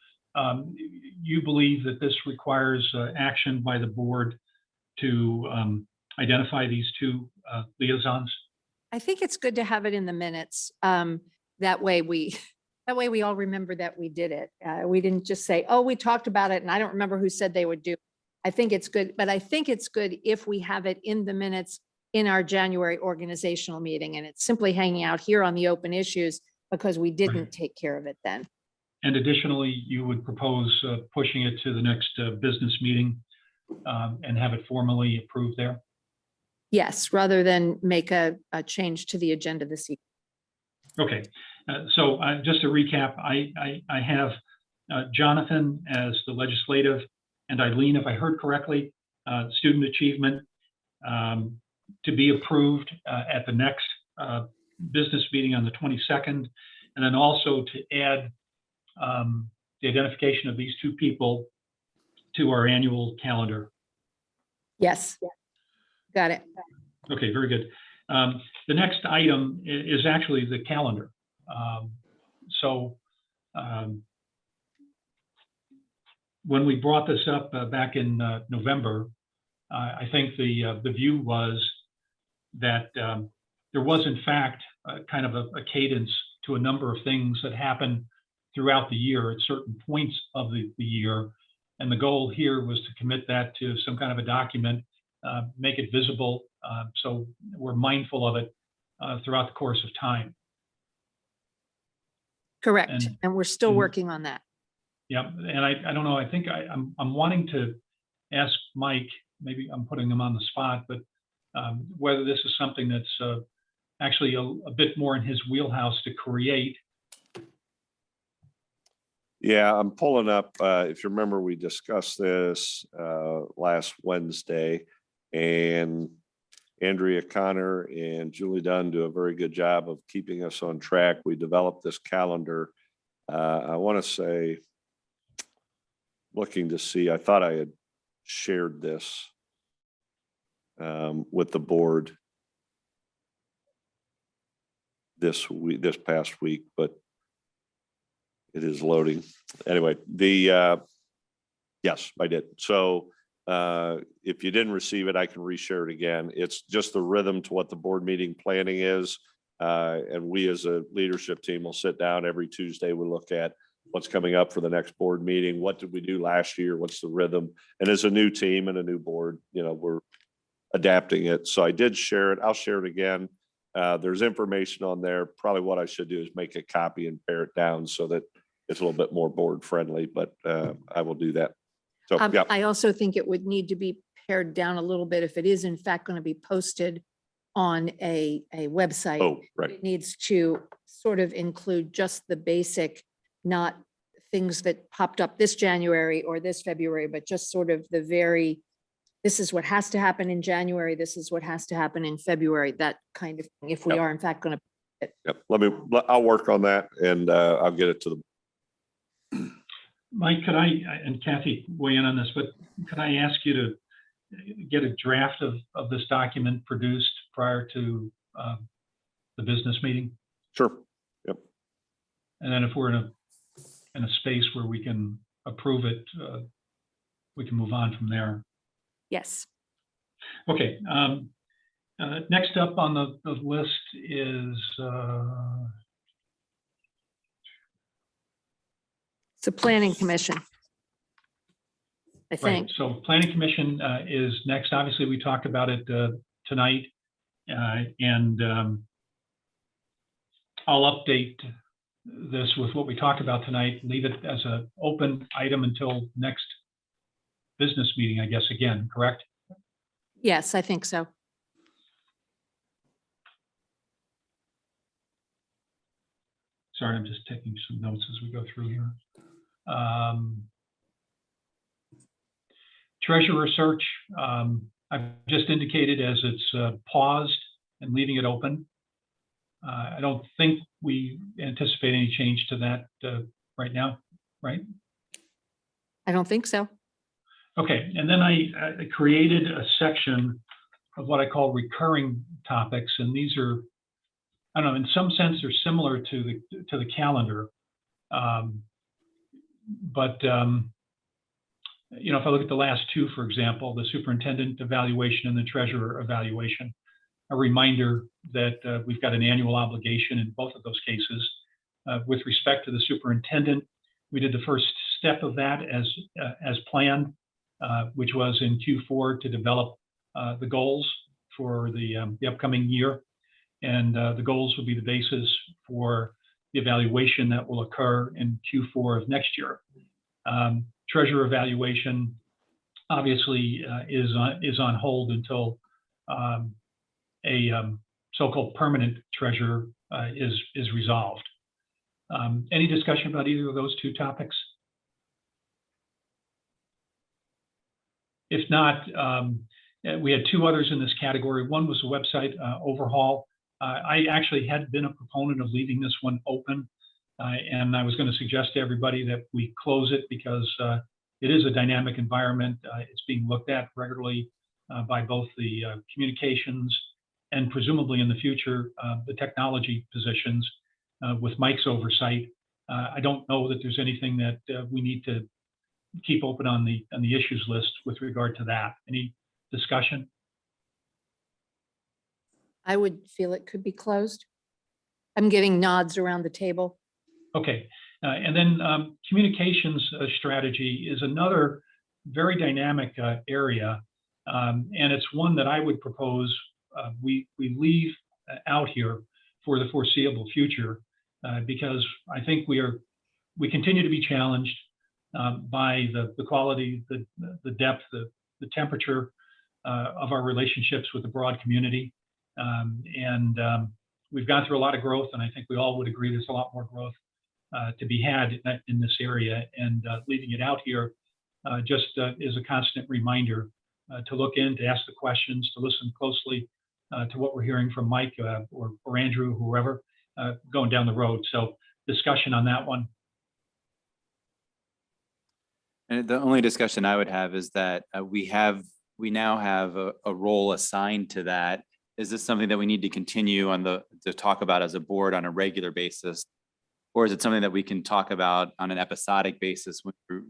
you believe that this requires action by the board to identify these two liaisons? I think it's good to have it in the minutes. That way we all remember that we did it. We didn't just say, oh, we talked about it and I don't remember who said they would do. I think it's good, but I think it's good if we have it in the minutes in our January organizational meeting, and it's simply hanging out here on the open issues because we didn't take care of it then. And additionally, you would propose pushing it to the next business meeting and have it formally approved there? Yes, rather than make a change to the agenda this evening. Okay, so just to recap, I have Jonathan as the legislative and Eileen, if I heard correctly, student achievement to be approved at the next business meeting on the 22nd, and then also to add the identification of these two people to our annual calendar. Yes, got it. Okay, very good. The next item is actually the calendar. When we brought this up back in November, I think the view was that there was in fact kind of a cadence to a number of things that happen throughout the year at certain points of the year. And the goal here was to commit that to some kind of a document, make it visible. So we're mindful of it throughout the course of time. Correct. And we're still and- working on that. Yeah, and I don't know, I think I'm wanting to ask Mike, maybe I'm putting him on the spot, but whether this is something that's actually a bit more in his wheelhouse to create. Yeah, I'm pulling up, if you remember, we discussed this last Wednesday, and Andrea Connor and Julie Dunn do a very good job of keeping us on track. We developed this calendar. I want to say, looking to see, I thought I had shared this with the board this past week, but it is loading. Anyway, yes, I did. So if you didn't receive it, I can reshare it again. It's just the rhythm to what the board meeting planning is. And we as a leadership team will sit down every Tuesday. We look at what's coming up for the next board meeting. What did we do last year? What's the rhythm? And as a new team and a new board, we're adapting it. So I did share it. I'll share it again. There's information on there. Probably what I should do is make a copy and pare it down so that it's a little bit more board friendly, but I will do that. So, yeah. I also think it would need to be pared down a little bit if it is in fact going to be posted on a website. Oh, right. It needs to sort of include just the basic, not things that popped up this January or this February, but just sort of the this is what has to happen in January. This is what has to happen in February, that kind of thing, if we Yep. are in fact going to. Yep. I'll work on that and I'll get it to the. Mike, could I, and Kathy weigh in on this, but could I ask you to get a draft of this document produced prior to the business meeting? Sure. Yep. And then if we're in a space where we can approve it, we can move on from there. Yes. Okay. Next up on the list is It's a planning commission. I right. think. So Planning Commission is next. Obviously, we talked about it tonight, and I'll update this with what we talked about tonight. Leave it as an open item until next business meeting, I guess. Again, correct? Yes, I think so. Sorry, I'm just taking some notes as we go through here. Treasurer search, I've just indicated as it's paused and leaving it open. I don't think we anticipate any change to that right now, right? I don't think so. Okay, and then I created a section of what I call recurring topics, and these are, I don't know, in some sense they're similar to the calendar, but if I look at the last two, for example, the Superintendent Evaluation and the Treasurer Evaluation, a reminder that we've got an annual obligation in both of those cases. With respect to the Superintendent, we did the first step of that as planned, which was in Q4 to develop the goals for the upcoming year. And the goals will be the basis for the evaluation that will occur in Q4 of next year. Treasurer Evaluation obviously is on hold until a so-called permanent treasurer is resolved. Any discussion about either of those two topics? If not, we had two others in this category. One was the website overhaul. I actually had been a proponent of leaving this one open, and I was going to suggest to everybody that we close it because it is a dynamic environment. It's being looked at regularly by both the communications and presumably in the future, the technology positions with Mike's oversight. I don't know that there's anything that we need to keep open on the issues list with regard to that. Any discussion? I would feel it could be closed. I'm getting nods around the table. Okay, and then communications strategy is another very dynamic area, and it's one that I would propose we leave out here for the foreseeable future because I think we continue to be challenged by the quality, the depth, the temperature of our relationships with the broad community. And we've gone through a lot of growth, and I think we all would agree there's a lot more growth to be had in this area, and leaving it out here just is a constant reminder to look in, to ask the questions, to listen closely to what we're hearing from Mike or Andrew, whoever, going down the road. So discussion on that one. And the only discussion I would have is that we now have a role assigned to that. Is this something that we need to continue to talk about as a board on a regular basis? Or is it something that we can talk about on an episodic basis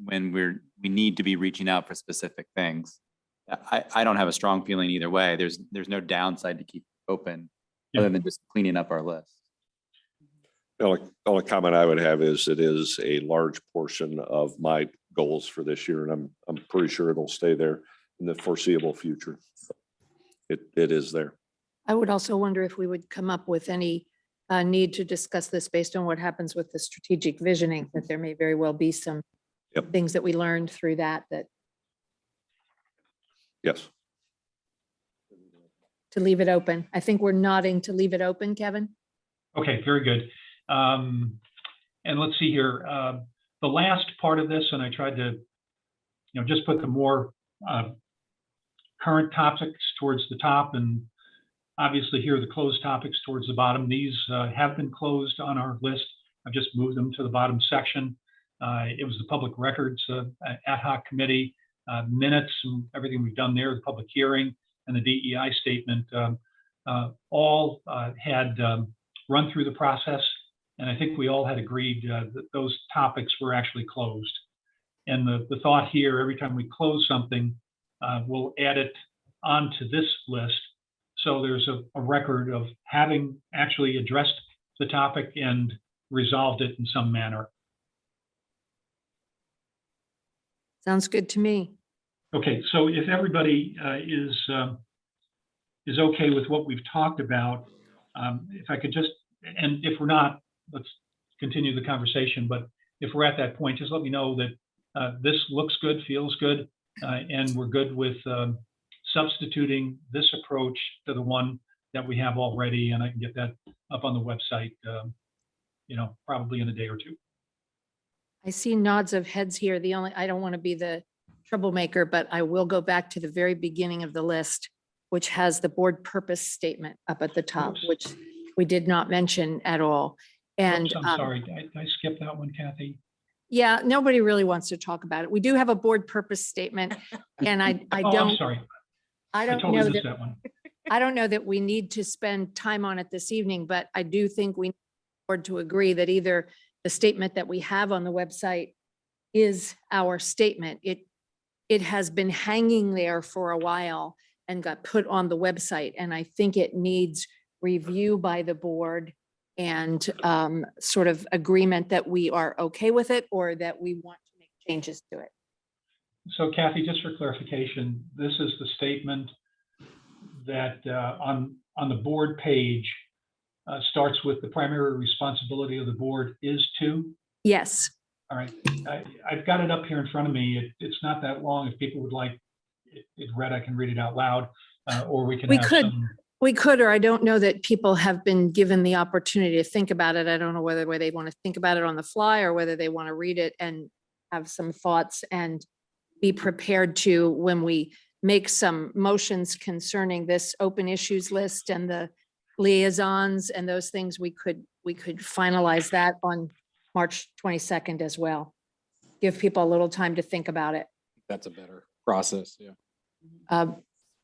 when we need to be reaching out for specific things? I don't have a strong feeling either way. There's no downside to keep it open other than just cleaning up our list. The only comment I would have is it is a large portion of my goals for this year, and I'm pretty sure it'll stay there in the foreseeable future. It is there. I would also wonder if we would come up with any need to discuss this based on what happens with the strategic visioning, that there may very well be some things that we learned through that Yes. to leave it open. I think we're nodding to leave it open, Kevin. Okay, very good. And let's see here. The last part of this, and I tried to, just put the more current topics towards the top, and obviously here are the closed topics towards the bottom. These have been closed on our list. I've just moved them to the bottom section. It was the Public Records Ad Hoc Committee minutes and everything we've done there, the public hearing and the DEI statement, all had run through the process. And I think we all had agreed that those topics were actually closed. And the thought here, every time we close something, we'll add it onto this list. So there's a record of having actually addressed the topic and resolved it in some manner. Sounds good to me. Okay, so if everybody is okay with what we've talked about, if I could just, and if we're not, let's continue the conversation. But if we're at that point, just let me know that this looks good, feels good, and we're good with substituting this approach to the one that we have already, and I can get that up on the website, probably in a day or two. I see nods of heads here. I don't want to be the troublemaker, but I will go back to the very beginning of the list, which has the board purpose statement up at the top, Oops. which we did not mention at all. And Oops, I'm sorry, did I skip that one, Kathy? yeah, nobody really wants to talk about it. We do have a board purpose statement, and I Oh, don't. I'm sorry. I don't totally know missed that. that one. I don't know that we need to spend time on it this evening, but I do think we need the board to agree that either the statement that we have on the website is our statement. It has been hanging there for a while and got put on the website, and I think it needs review by the board and sort of agreement that we are okay with it or that we want to make changes to it. So Kathy, just for clarification, this is the statement that on the board page starts with the primary responsibility of the board is to. Yes. All right, I've got it up here in front of me. It's not that long. If people would like it read, I can read it out loud, or we can. We could, or I don't know that people have been given the opportunity to think about it. I don't know whether they want to think about it on the fly or whether they want to read it and have some thoughts and be prepared to, when we make some motions concerning this open issues list and the liaisons and those things, we could finalize that on March 22nd as well. Give people a little time to think about it. That's a better process, yeah.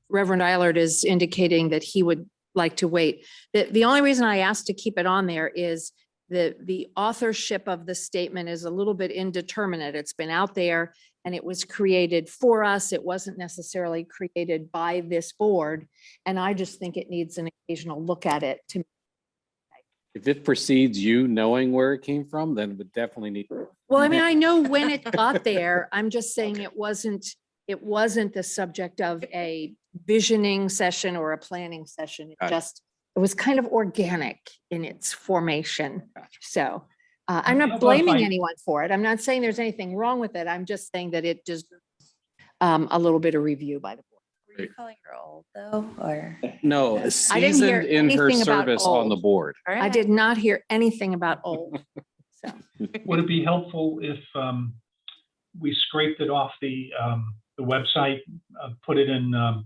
Reverend Eilert is indicating that he would like to wait. The only reason I asked to keep it on there is the authorship of the statement is a little bit indeterminate. It's been out there and it was created for us. It wasn't necessarily created by this board. And I just think it needs an occasional look at it to. If it precedes you knowing where it came from, then it would definitely need. Well, I mean, I know when it got there. I'm just saying it wasn't the subject of a visioning session or a planning session. It was kind of organic in its formation. So I'm not blaming anyone for it. I'm not saying there's anything wrong with it. I'm just saying that it just a little bit of review by the board. Were you calling her old though, or? No, I didn't hear seasoned in her anything about service on the old. board. I did not hear anything about old. So, Would it be helpful if we scraped it off the website, put it in a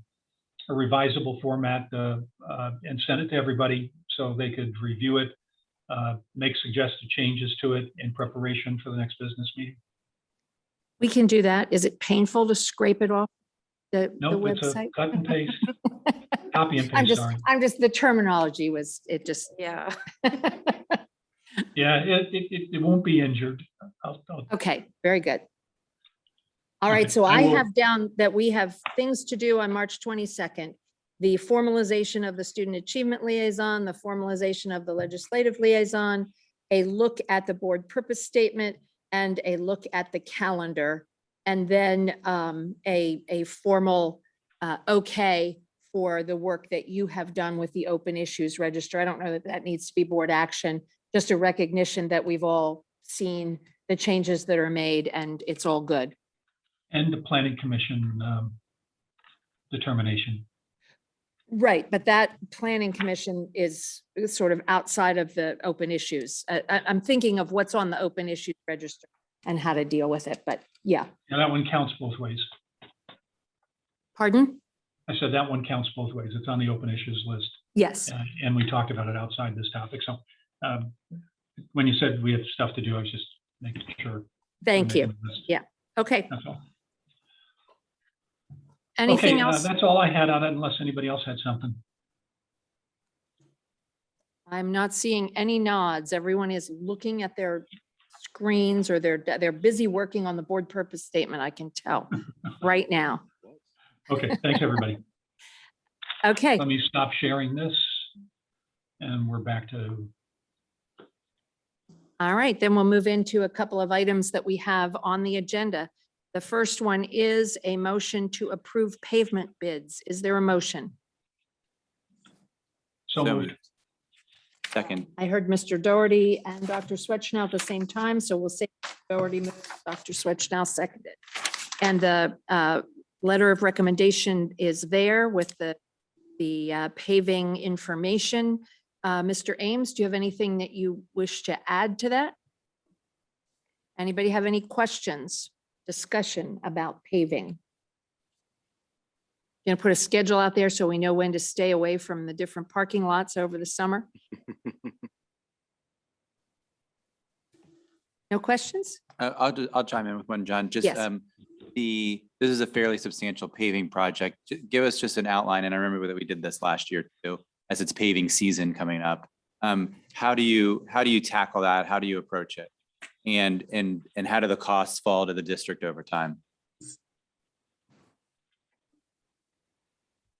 revisable format, and sent it to everybody so they could review it, make suggested changes to it in preparation for the next business meeting? we can do that. Is it painful to scrape it off the Nope, it's a website? cut and paste, copy and I'm paste, just, sorry. the terminology was, it just. Yeah. Yeah, it won't be injured. I'll- Okay, very good. All right, Okay, so I I will- have down that we have things to do on March 22nd. The formalization of the Student Achievement Liaison, the formalization of the Legislative Liaison, a look at the board purpose statement, and a look at the calendar. And then a formal okay for the work that you have done with the open issues register. I don't know that that needs to be board action, just a recognition that we've all seen the changes that are made and it's all good. And the planning commission determination. Right, but that planning commission is sort of outside of the open issues. I'm thinking of what's on the open issues register and how to deal with it, but yeah. Yeah, that one counts both ways. Pardon? I said that one counts both ways. It's on the open issues list. Yes, And we talked about it outside this topic. So when you said we have stuff to do, I was just making sure. thank you. Yeah, okay. That's all. Anything Okay, else? that's all I had on it unless anybody else had something. I'm not seeing any nods. Everyone is looking at their screens or they're busy working on the board purpose statement, I can tell right now. Okay, thanks, everybody. Okay, Let me stop sharing this. And we're back to, all right, then we'll move into a couple of items that we have on the agenda. The first one is a motion to approve pavement bids. Is there a motion? so So moved. moved. Second. I heard Mr. Doherty and Dr. Swetchnow at the same time, so we'll say Doherty moved, Dr. Swetchnow seconded. And the letter of recommendation is there with the paving information. Mr. Ames, do you have anything that you wish to add to that? Anybody have any questions, discussion about paving? Gonna put a schedule out there so we know when to stay away from the different parking lots over the summer? No questions? I'll chime in with one, John. Just Yes. this is a fairly substantial paving project. Give us just an outline, and I remember that we did this last year too, as it's paving season coming up. How do you tackle that? How do you approach it? And how do the costs fall to the district over time?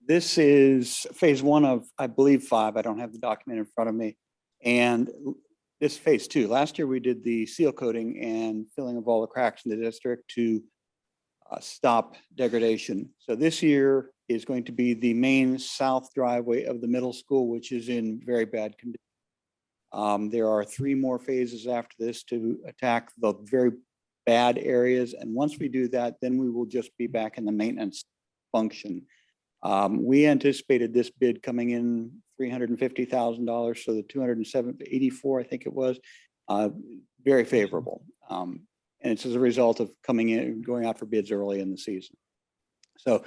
This is phase one of, I believe, 5. I don't have the document in front of me. And this is phase 2. Last year, we did the seal coating and filling of all the cracks in the district to stop degradation. So this year is going to be the main south driveway of the middle school, which is in very bad condition. There are 3 more phases after this to attack the very bad areas. And once we do that, then we will just be back in the maintenance function. We anticipated this bid coming in $350,000, so the 284, I think it was, very favorable. And it's as a result of coming in, going out for bids early in the season. So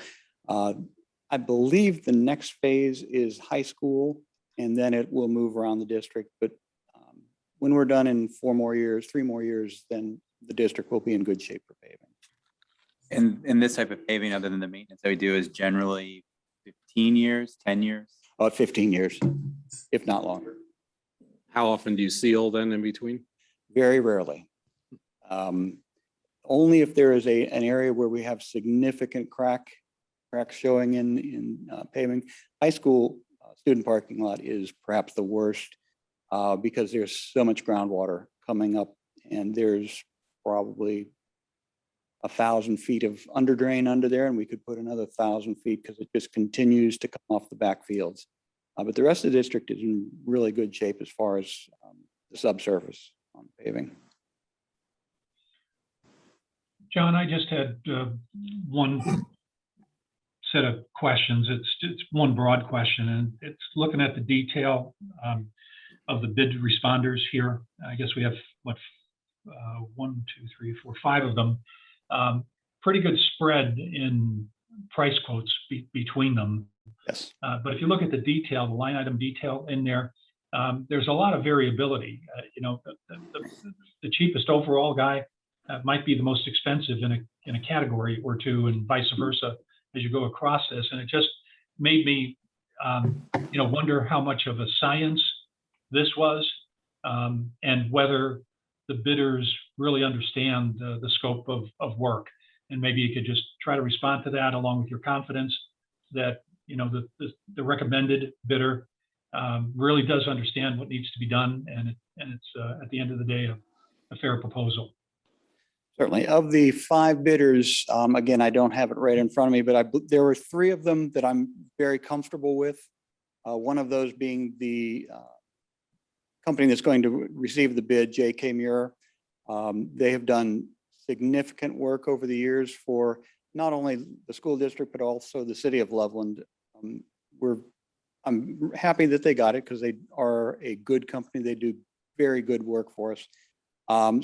I believe the next phase is high school, and then it will move around the district. But when we're done in 3 more years, then the district will be in good shape for paving. And this type of paving, other than the maintenance that we do, is generally 15 years, 10 years? About 15 years, if not longer. How often do you seal then in between? Very rarely. Only if there is an area where we have significant cracks showing in paving. High school student parking lot is perhaps the worst because there's so much groundwater coming up, and there's probably 1,000 feet of under drain under there, and we could put another 1,000 feet because it just continues to come off the back fields. But the rest of the district is in really good shape as far as the subsurface on paving. John, I just had one set of questions. It's one broad question, and it's looking at the detail of the bid responders here. I guess we have one, two, three, four, five of them. Pretty good spread in price quotes between them. Yes. But if you look at the detail, the line item detail in there, there's a lot of variability. The cheapest overall guy might be the most expensive in a category or two, and vice versa as you go across this. And it just made me, wonder how much of a science this was, and whether the bidders really understand the scope of work. And maybe you could just try to respond to that along with your confidence that, the recommended bidder really does understand what needs to be done. And it's at the end of the day, a fair proposal. Certainly. Of the 5 bidders, again, I don't have it right in front of me, but there were 3 of them that I'm very comfortable with. One of those being the company that's going to receive the bid, J.K. Muir. They have done significant work over the years for not only the school district, but also the city of Loveland. I'm happy that they got it because they are a good company. They do very good work for us.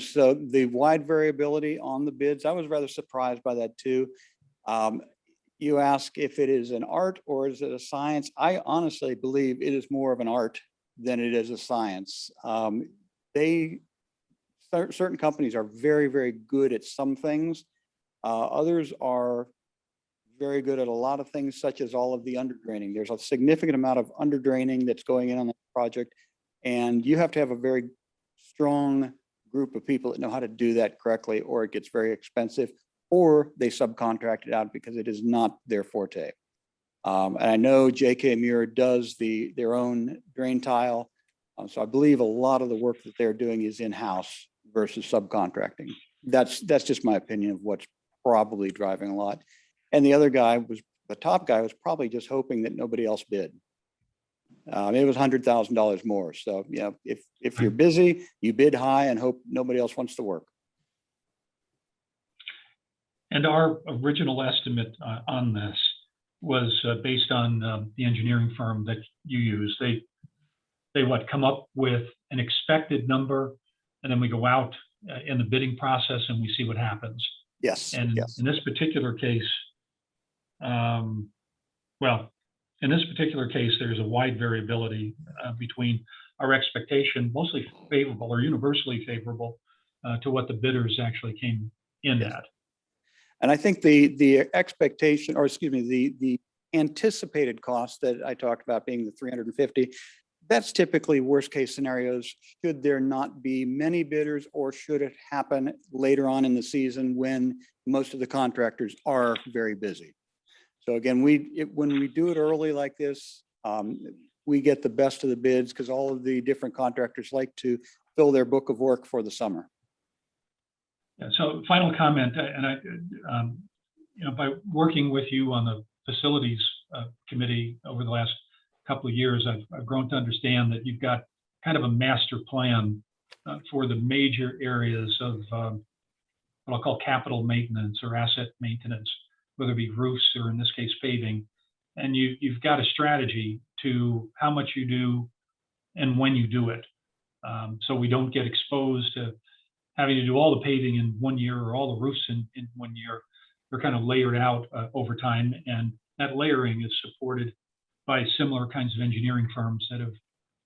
So the wide variability on the bids, I was rather surprised by that too. You ask if it is an art or is it a science? I honestly believe it is more of an art than it is a science. Certain companies are very, very good at some things. Others are very good at a lot of things, such as all of the underdraining. There's a significant amount of underdraining that's going in on the project, and you have to have a very strong group of people that know how to do that correctly, or it gets very expensive, or they subcontract it out because it is not their forte. And I know J.K. Muir does their own drain tile. So I believe a lot of the work that they're doing is in-house versus subcontracting. That's just my opinion of what's probably driving a lot. And the other guy the top guy was probably just hoping that nobody else bid. It was $100,000 more. So, if you're busy, you bid high and hope nobody else wants to work. And our original estimate on this was based on the engineering firm that you use. They come up with an expected number, and then we go out in the bidding process and we see what happens. Yes. And yes. in this particular case, there's a wide variability between our expectation, mostly favorable or universally favorable, to what the bidders actually came in at. And I think the expectation, or excuse me, the anticipated cost that I talked about being the 350, that's typically worst case scenarios. Should there not be many bidders, or should it happen later on in the season when most of the contractors are very busy? So again, when we do it early like this, we get the best of the bids because all of the different contractors like to fill their book of work for the summer. Yeah, so final comment, and by working with you on the facilities committee over the last couple of years, I've grown to understand that you've got kind of a master plan for the major areas of what I'll call capital maintenance or asset maintenance, whether it be roofs or in this case paving. And you've got a strategy to how much you do and when you do it. So we don't get exposed to having to do all the paving in 1 year or all the roofs in 1 year. They're kind of layered out over time, and that layering is supported by similar kinds of engineering firms that have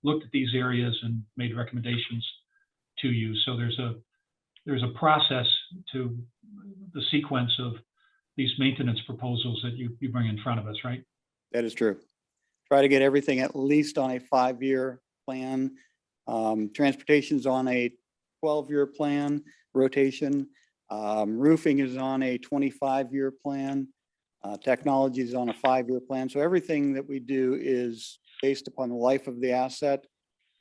looked at these areas and made recommendations to you. So there's a process to the sequence of these maintenance proposals that you bring in front of us, right? That is true. Try to get everything at least on a 5-year plan. Transportation's on a 12-year plan rotation. Roofing is on a 25-year plan. Technology is on a 5-year plan. So everything that we do is based upon the life of the asset.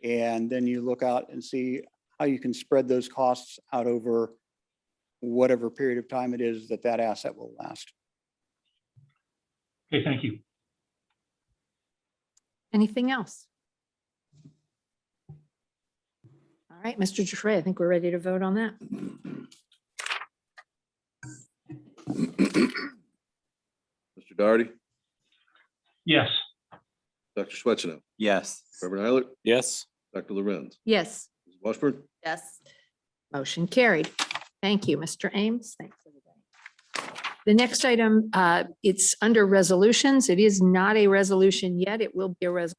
And then you look out and see how you can spread those costs out over whatever period of time it is that asset will last. Okay, thank you. Anything else? All right, Mr. Giuffre, I think we're ready to vote on that. Mr. Doherty, Yes. Dr. Swetchenow, Yes. Reverend Eilert, Yes. Dr. Lorenz, Yes. Ms. Washburn, Yes. Motion carried. Thank you, Mr. Ames. Thanks, everybody. The next item, it's under resolutions. It is not a resolution yet. It will be a resolution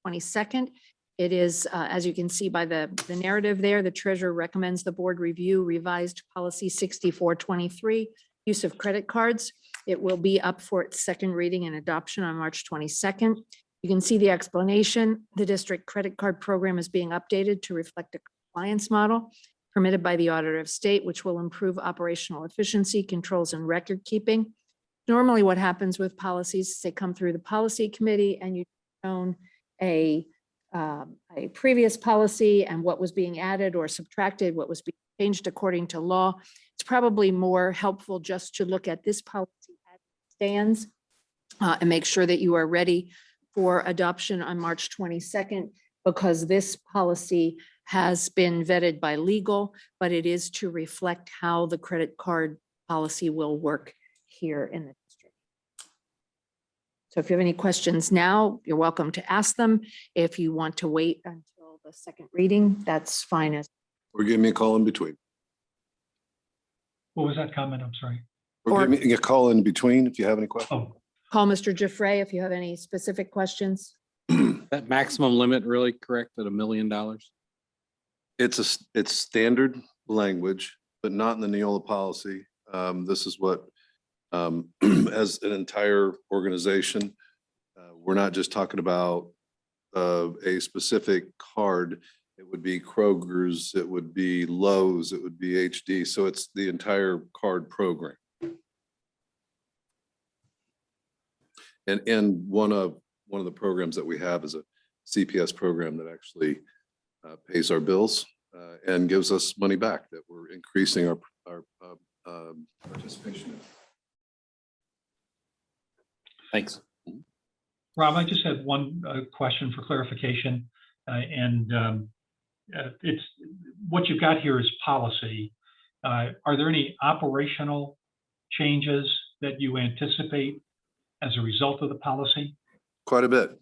22nd. It is, as you can see by the narrative there, the treasurer recommends the board review revised policy 6423, use of credit cards. It will be up for its second reading and adoption on March 22nd. You can see the explanation. The district credit card program is being updated to reflect a compliance model permitted by the Auditor of State, which will improve operational efficiency, controls, and record keeping. Normally what happens with policies is they come through the policy committee and you own a previous policy and what was being added or subtracted, what was being changed according to law. It's probably more helpful just to look at this policy as it stands and make sure that you are ready for adoption on March 22nd, because this policy has been vetted by legal, but it is to reflect how the credit card policy will work here in the district. So if you have any questions now, you're welcome to ask them. If you want to wait until the second reading, that's fine. Or give me a call in between. What was that comment? I'm sorry. Or give me a call in between if you have any questions. Oh, Call Mr. Giuffre if you have any specific questions. That maximum limit really correct at $1 million? It's standard language, but not in the Neola policy. This is what, as an entire organization, we're not just talking about a specific card. It would be Kroger's, it would be Lowe's, it would be HD. So it's the entire card program. And one of the programs that we have is a CPS program that actually pays our bills and gives us money back that we're increasing our participation in. Thanks. Rob, I just had one question for clarification. It's what you've got here is policy. Are there any operational changes that you anticipate as a result of the policy? Quite a bit.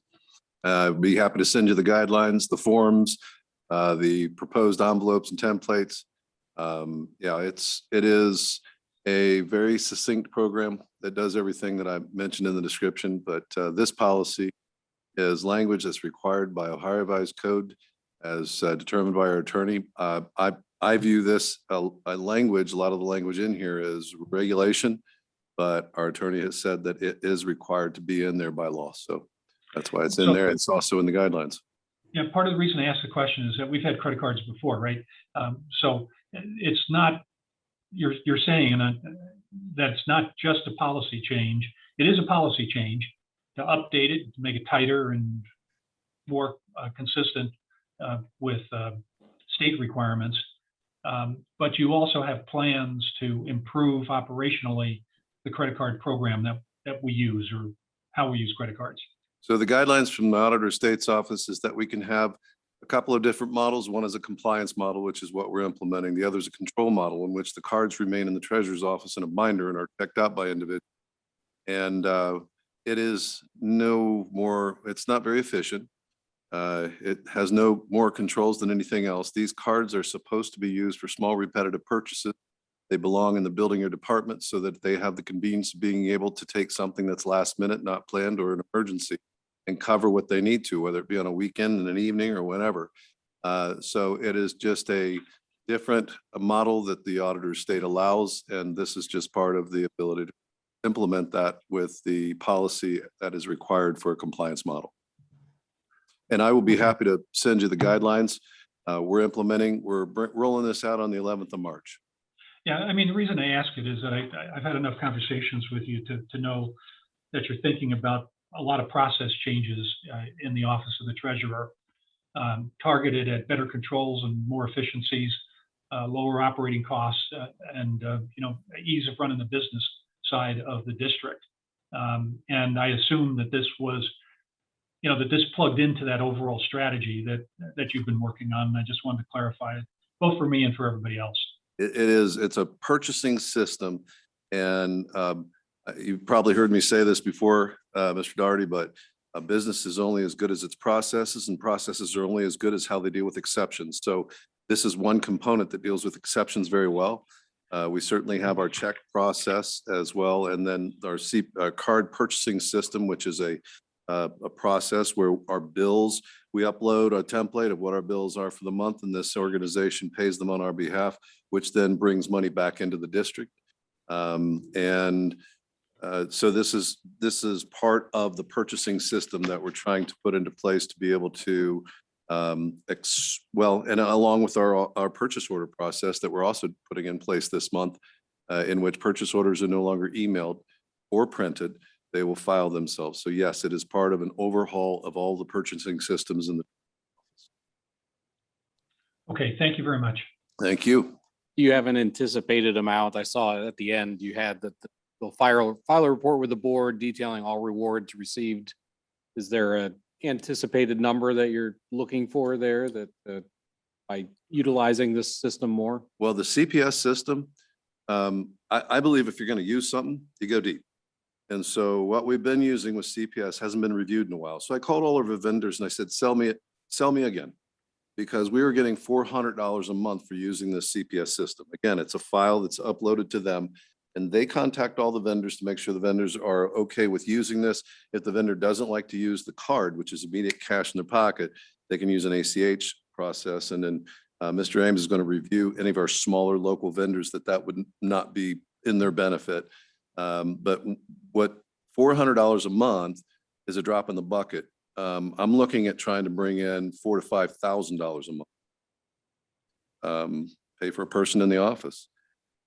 I'd be happy to send you the guidelines, the forms, the proposed envelopes and templates. Yeah, it is a very succinct program that does everything that I mentioned in the description, but this policy is language that's required by Ohio Revised Code as determined by our attorney. I view this a language, a lot of the language in here is regulation, but our attorney has said that it is required to be in there by law. So that's why it's in there. It's also in the guidelines. Yeah, part of the reason I asked the question is that we've had credit cards before, right? So it's not, you're saying that it's not just a policy change. It is a policy change to update it, to make it tighter and more consistent with state requirements. But you also have plans to improve operationally the credit card program that we use, or how we use credit cards. So the guidelines from the Auditor of State's office is that we can have a couple of different models. One is a compliance model, which is what we're implementing. The other is a control model in which the cards remain in the treasurer's office in a binder and are checked out by individuals. And it is no more, it's not very efficient. It has no more controls than anything else. These cards are supposed to be used for small repetitive purchases. They belong in the building or department so that they have the convenience of being able to take something that's last minute, not planned, or an emergency, and cover what they need to, whether it be on a weekend and an evening or whenever. So it is just a different model that the Auditor of State allows, and this is just part of the ability to implement that with the policy that is required for a compliance model. And I will be happy to send you the guidelines. We're rolling this out on the 11th of March. Yeah, I mean, the reason I ask it is that I've had enough conversations with you to know that you're thinking about a lot of process changes in the Office of the Treasurer, targeted at better controls and more efficiencies, lower operating costs, and ease of running the business side of the district. And I assume that this was, that this plugged into that overall strategy that you've been working on. And I just wanted to clarify it, both for me and for everybody else. It's a purchasing system. And you've probably heard me say this before, Mr. Daugherty, but a business is only as good as its processes, and processes are only as good as how they deal with exceptions. So This is one component that deals with exceptions very well. We certainly have our check process as well, and then our card purchasing system, which is a process where our bills, we upload a template of what our bills are for the month, and this organization pays them on our behalf, which then brings money back into the district. So this is part of the purchasing system that we're trying to put into place to be able to and along with our purchase order process that we're also putting in place this month, in which purchase orders are no longer emailed or printed, they will file themselves. So yes, it is part of an overhaul of all the purchasing systems in the. Okay, thank you very much. Thank you. You have an anticipated amount. I saw at the end, you had that they'll file a report with the board detailing all rewards received. Is there a anticipated number that you're looking for there that by utilizing this system more? Well, the CPS system, I believe if you're going to use something, you go deep. And so what we've been using with CPS hasn't been reviewed in a while. So I called all of our vendors and I said, sell me again. Because we were getting $400 a month for using this CPS system. Again, it's a file that's uploaded to them and they contact all the vendors to make sure the vendors are okay with using this. If the vendor doesn't like to use the card, which is immediate cash in their pocket, they can use an ACH process. And then Mr. Ames is going to review any of our smaller local vendors that would not be in their benefit. But what $400 a month is a drop in the bucket. I'm looking at trying to bring in $4,000 to $5,000 a month. Pay for a person in the office.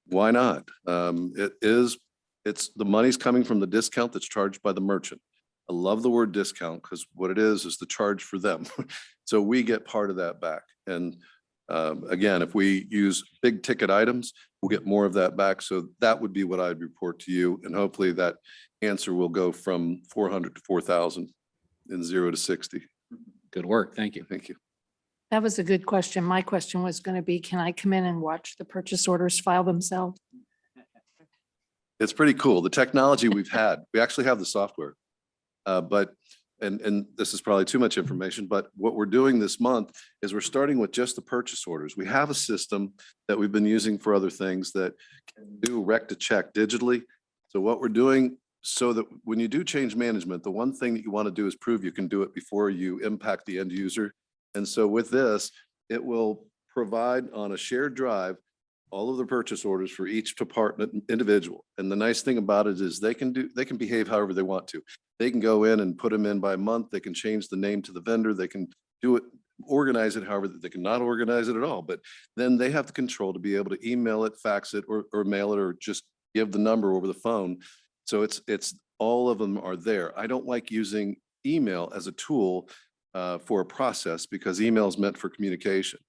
Why not? It's the money's coming from the discount that's charged by the merchant. I love the word discount because what it is the charge for them. So we get part of that back. And again, if we use big ticket items, we'll get more of that back. So that would be what I'd report to you. And hopefully that answer will go from 400 to 4,000 and 0 to 60. Good work. Thank you. Thank you. That was a good question. My question was going to be, can I come in and watch the purchase orders file themselves? It's pretty cool. The technology we've had, we actually have the software. And this is probably too much information, but what we're doing this month is we're starting with just the purchase orders. We have a system that we've been using for other things that can do rec to check digitally. So what we're doing so that when you do change management, the one thing that you want to do is prove you can do it before you impact the end user. And so with this, it will provide on a shared drive all of the purchase orders for each department individual. And the nice thing about it is they can behave however they want to. They can go in and put them in by month. They can change the name to the vendor. They can do it, organize it however they can not organize it at all. But then they have the control to be able to email it, fax it, or mail it, or just give the number over the phone. So it's all of them are there. I don't like using email as a tool for a process because email is meant for communication.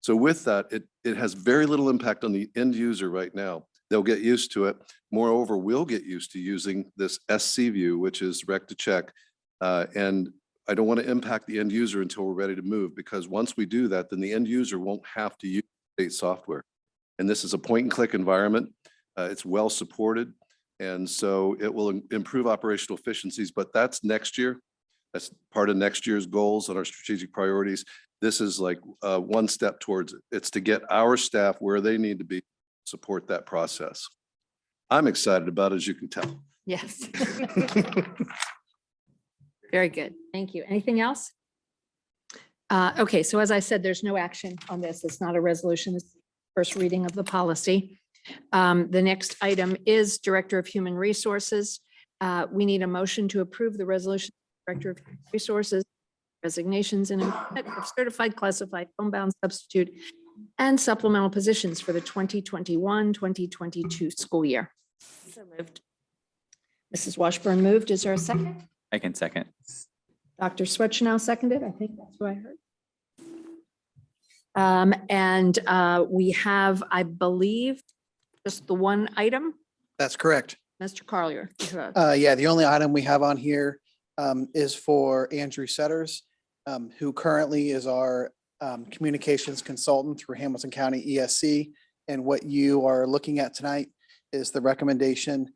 So with that, it has very little impact on the end user right now. They'll get used to it. Moreover, we'll get used to using this SC view, which is rec to check. And I don't want to impact the end user until we're ready to move, because once we do that, then the end user won't have to use state software. And this is a point and click environment. It's well supported. And so it will improve operational efficiencies, but that's next year. That's part of next year's goals and our strategic priorities. This is like one step towards it. It's to get our staff where they need to be, support that process. I'm excited about it, as you can tell. Yes. Very good. Thank you. Anything else? Okay, so as I said, there's no action on this. It's not a resolution. It's the first reading of the policy. The next item is Director of Human Resources. We need a motion to approve the resolution. Director of Human Resources, resignations and employment of certified classified homebound substitute and supplemental positions for the 2021-2022 school year. So moved. Mrs. Washburn moved. Is there a second? I can second. Dr. Swetchnow seconded. I think that's what I heard. We have, I believe, just the one item. That's correct. Mr. Carlier. Yeah, the only item we have on here is for Andrew Setters, who currently is our communications consultant through Hamilton County ESC. And what you are looking at tonight is the recommendation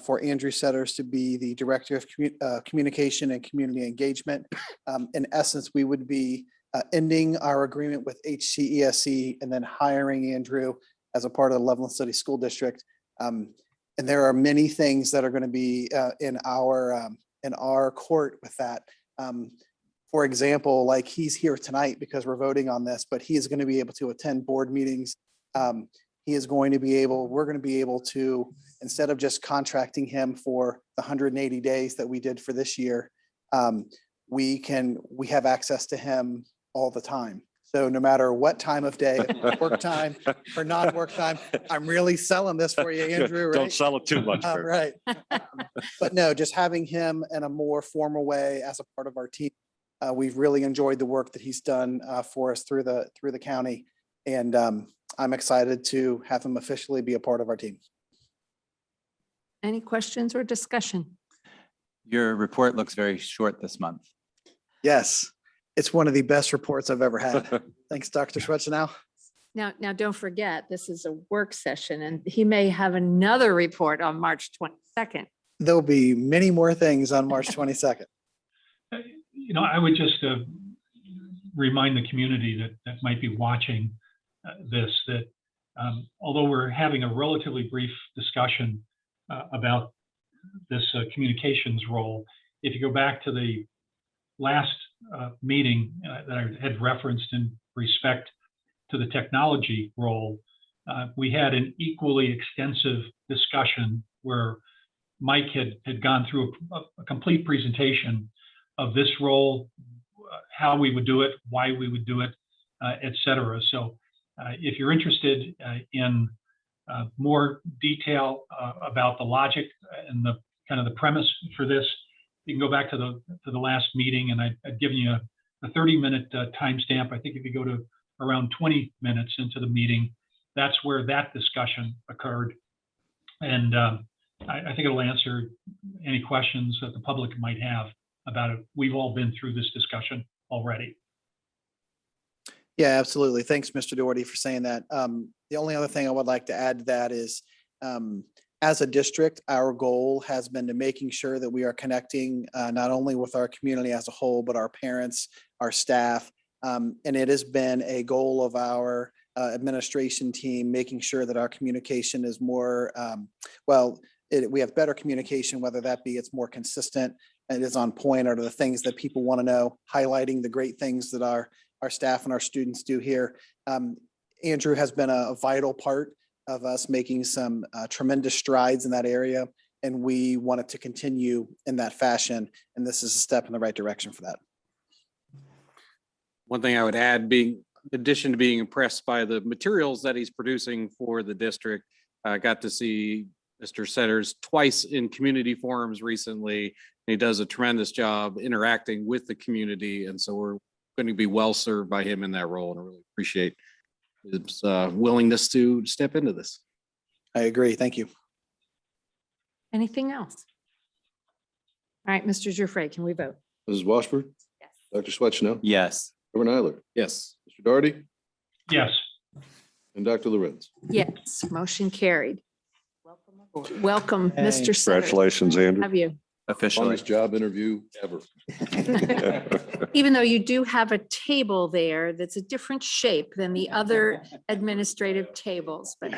for Andrew Setters to be the Director of Communication and Community Engagement. In essence, we would be ending our agreement with HCESC and then hiring Andrew as a part of the Loveland City School District. And there are many things that are going to be in our court with that. For example, like he's here tonight because we're voting on this, but he is going to be able to attend board meetings. He is going to be able, we're going to be able to, instead of just contracting him for the 180 days that we did for this year, we have access to him all the time. So no matter what time of day, work time or non-work time, I'm really selling this for you, Andrew, right? Don't sell it too much. Kurt. Right. But no, just having him in a more formal way as a part of our team. We've really enjoyed the work that he's done for us through the county. And I'm excited to have him officially be a part of our team. Any questions or discussion? Your report looks very short this month. Yes, it's one of the best reports I've ever had. Thanks, Dr. Schwetzenau. Now, don't forget, this is a work session and he may have another report on March 22nd. There'll be many more things on March 22nd. You know, I would just remind the community that might be watching this, that although we're having a relatively brief discussion about this communications role, if you go back to the last meeting that I had referenced in respect to the technology role, we had an equally extensive discussion where Mike had gone through a complete presentation of this role, how we would do it, why we would do it, et cetera. So if you're interested in more detail about the logic and the kind of the premise for this, you can go back to the last meeting, and I'd given you a 30-minute timestamp. I think if you go to around 20 minutes into the meeting, that's where that discussion occurred. And I think it'll answer any questions that the public might have about it. We've all been through this discussion already. Yeah, absolutely. Thanks, Mr. Doherty, for saying that. The only other thing I would like to add to that is, as a district, our goal has been to making sure that we are connecting not only with our community as a whole, but our parents, our staff. And it has been a goal of our administration team, making sure that our communication is more, we have better communication, whether that be it's more consistent, and it is on point, or the things that people want to know, highlighting the great things that our staff and our students do here. Andrew has been a vital part of us making some tremendous strides in that area, and we want it to continue in that fashion. And this is a step in the right direction for that. One thing I would add, in addition to being impressed by the materials that he's producing for the district, I got to see Mr. Setters twice in community forums recently. And he does a tremendous job interacting with the community. And so we're going to be well served by him in that role. And I really appreciate his willingness to step into this. I agree. Thank you. Anything else? All right, Mr. Giuffre, can we vote? Mrs. Washburn? Yes. Dr. Swetchno? Yes. Reverend Eiler? Yes. Mr. Doherty? Yes. And Dr. Lorenz? Yes, motion carried. Welcome aboard. Welcome, Hey. Mr. Setters. Congratulations, Andrew. Have you? Officially. Longest job interview ever. Even though you do have a table there that's a different shape than the other administrative tables, but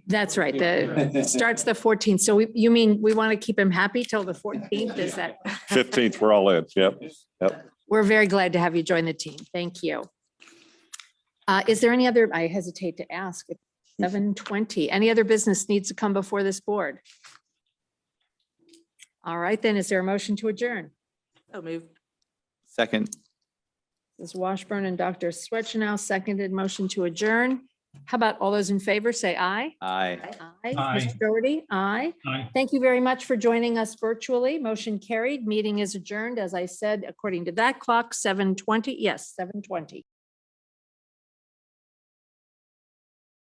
that's right. It starts the 14th. So you mean we want to keep him happy till the 14th? Is that? 15th, we're all in. Yep. We're very glad to have you join the team. Thank you. Is there any other, I hesitate to ask, it's 7:20, any other business needs to come before this board? All right, then, is there a motion to adjourn? So moved. Second. Ms. Washburn and Dr. Swetchnow seconded motion to adjourn. How about all those in favor, say aye. Aye. Aye. Aye. Mr. Doherty, aye. Aye. Thank you very much for joining us virtually. Motion carried. Meeting is adjourned, as I said, according to that clock, 7:20. Yes, 7:20.